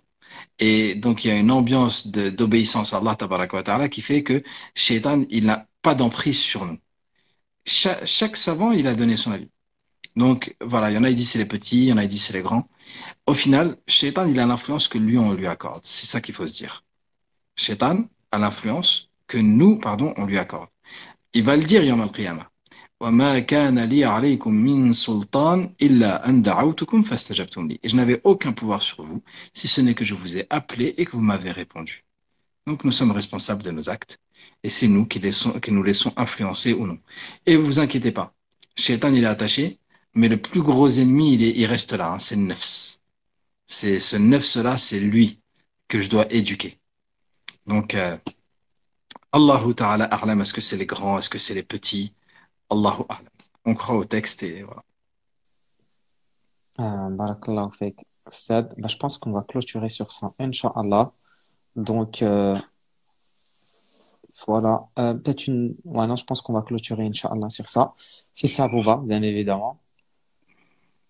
Et donc, il y a une ambiance d'obéissance à Allah tabaraka wa ta'ala qui fait que shaytan, il n'a pas d'emprise sur nous. Chaque savant, il a donné son avis. Donc, voilà, il y en a qui disent c'est les petits, il y en a qui disent c'est les grands. Au final, Shaitan, il a l'influence que lui, on lui accorde. C'est ça qu'il faut se dire. Shaitan a l'influence que nous, pardon, on lui accorde. Il va le dire, Yom al-Qiyamah. وَمَا كَانَ لِي عَلَيْكُمْ مِنْ سُلْطَانٍ إِلَّا أَنْ دَعَوْتُكُمْ فَاسْتَجَبْتُمْ لِي. Et je n'avais aucun pouvoir sur vous, si ce n'est que je vous ai appelé et que vous m'avez répondu. Donc nous sommes responsables de nos actes, et c'est nous qui nous laissons influencer ou non. Et vous vous inquiétez pas, Shaitan il est attaché, mais le plus gros ennemi il reste là, hein, c'est le nefs. C'est ce nefs-là, c'est lui que je dois éduquer. Donc Allahu Ta'ala a'lam, est-ce que c'est les grands, est-ce que c'est les petits? Allahu a'lam. On croit au texte et voilà.
Barakallahu fik. Ustad, bah, je pense qu'on va clôturer sur ça, Inch'Allah. Donc, voilà. Peut-être une. Ouais, non, je pense qu'on va clôturer, Inch'Allah, sur ça. Si ça vous va, bien évidemment.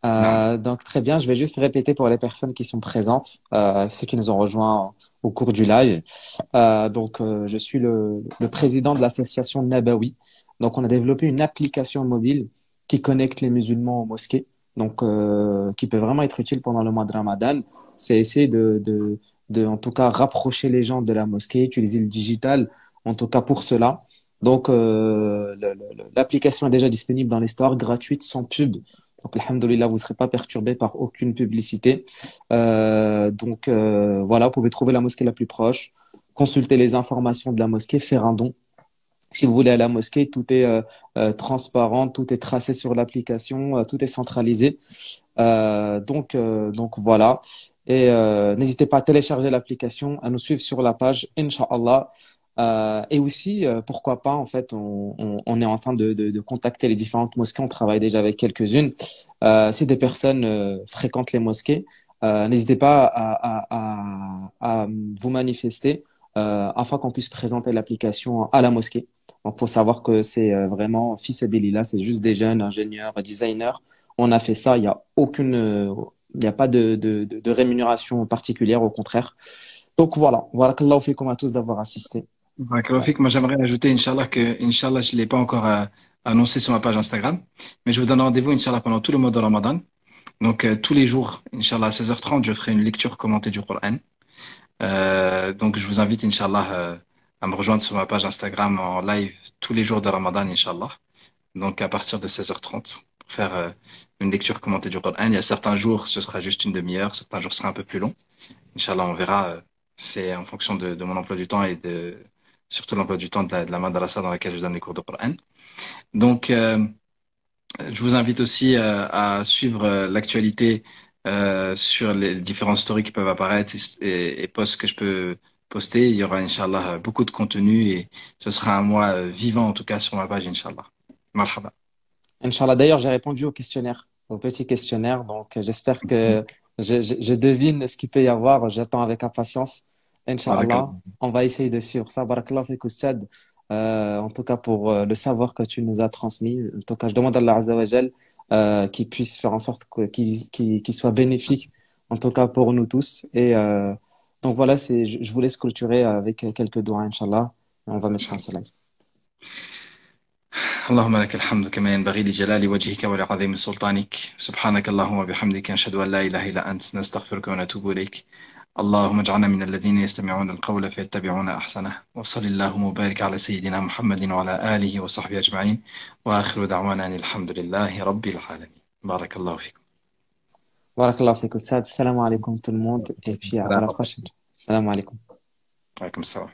Non.
Donc, très bien. Je vais juste répéter pour les personnes qui sont présentes, ceux qui nous ont rejoints au cours du live. Je suis le président de l'association Nabawi. Donc, on a développé une application mobile qui connecte les musulmans aux mosquées. Donc, qui peut vraiment être utile pendant le mois de Ramadan. C'est essayer en tout cas, rapprocher les gens de la mosquée, utiliser le digital, en tout cas pour cela. Donc, l'application est déjà disponible dans les stores, gratuite, sans pub. Donc, alhamdoulilah, vous ne serez pas perturbé par aucune publicité. Voilà, vous pouvez trouver la mosquée la plus proche, consulter les informations de la mosquée, faire un don. Si vous voulez à la mosquée, tout est transparent, tout est tracé sur l'application, tout est centralisé. Voilà. Et n'hésitez pas à télécharger l'application, à nous suivre sur la page, Inch'Allah. Et aussi, pourquoi pas, en fait, on est en train de contacter les différentes mosquées. On travaille déjà avec quelques-unes. Si des personnes fréquentent les mosquées, n'hésitez pas à vous manifester afin qu'on puisse présenter l'application à la mosquée. Donc, faut savoir que c'est vraiment fils sabilillah, c'est juste des jeunes ingénieurs, designers. On a fait ça, il n'y a pas de rémunération particulière, au contraire. Donc voilà, barakallahu fikum à tous d'avoir assisté.
Barakallahu fik. Moi, j'aimerais ajouter, Inch'Allah, que, Inch'Allah, je ne l'ai pas encore annoncé sur ma page Instagram, mais je vous donne rendez-vous, Inch'Allah, pendant tout le mois de Ramadan. Donc, tous les jours, Inch'Allah, à 16h30, je ferai une lecture commentée du Coran. Donc, je vous invite, Inch'Allah, à me rejoindre sur ma page Instagram en live tous les jours de Ramadan, Inch'Allah. Donc, à partir de 16h30, pour faire une lecture commentée du Coran. Il y a certains jours, ce sera juste une demi-heure, certains jours, ce sera un peu plus long. Inch'Allah, on verra. C'est en fonction de mon emploi du temps et surtout l'emploi du temps de la madrasa dans laquelle je donne les cours de Coran. Donc, je vous invite aussi à suivre l'actualité sur les différentes stories qui peuvent apparaître et posts que je peux poster. Il y aura, Inch'Allah, beaucoup de contenu et ce sera un mois vivant, en tout cas, sur ma page, Inch'Allah. Marhaba.
Inch'Allah, d'ailleurs, j'ai répondu au questionnaire, au petit questionnaire. Donc, j'espère que je devine ce qu'il peut y avoir. J'attends avec impatience. Inch'Allah,
Barakallah.
on va essayer de suivre ça. Barakallahu fiik, Oustad. en tout cas pour le savoir que tu nous as transmis. En tout cas, je demande à Allah Azza wa Jal qu'il puisse faire en sorte qu'il soit bénéfique, en tout cas pour nous tous. Et donc voilà, je vous laisse clôturer avec quelques doigts, Inch'Allah. Et on va mettre un soleil.
اللهم لك الحمد كما ينبغي لجلال وجهك ولعظيم سلطانك سبحانك اللهم وبحمدك نشهد أن لا إله إلا أنت نستغفرك ونتوب إليك اللهم اجعلنا من الذين يستمعون القول فيتبعون أحسنه وصل اللهم وبارك على سيدنا محمد وعلى آله وصحبه أجمعين وآخر دعوانا أن الحمد لله رب العالمين بارك الله فيكم
Barakallahu fikum. Salam alaikum tout le monde. Et puis à la prochaine. Salam alaikum.
وعليكم السلام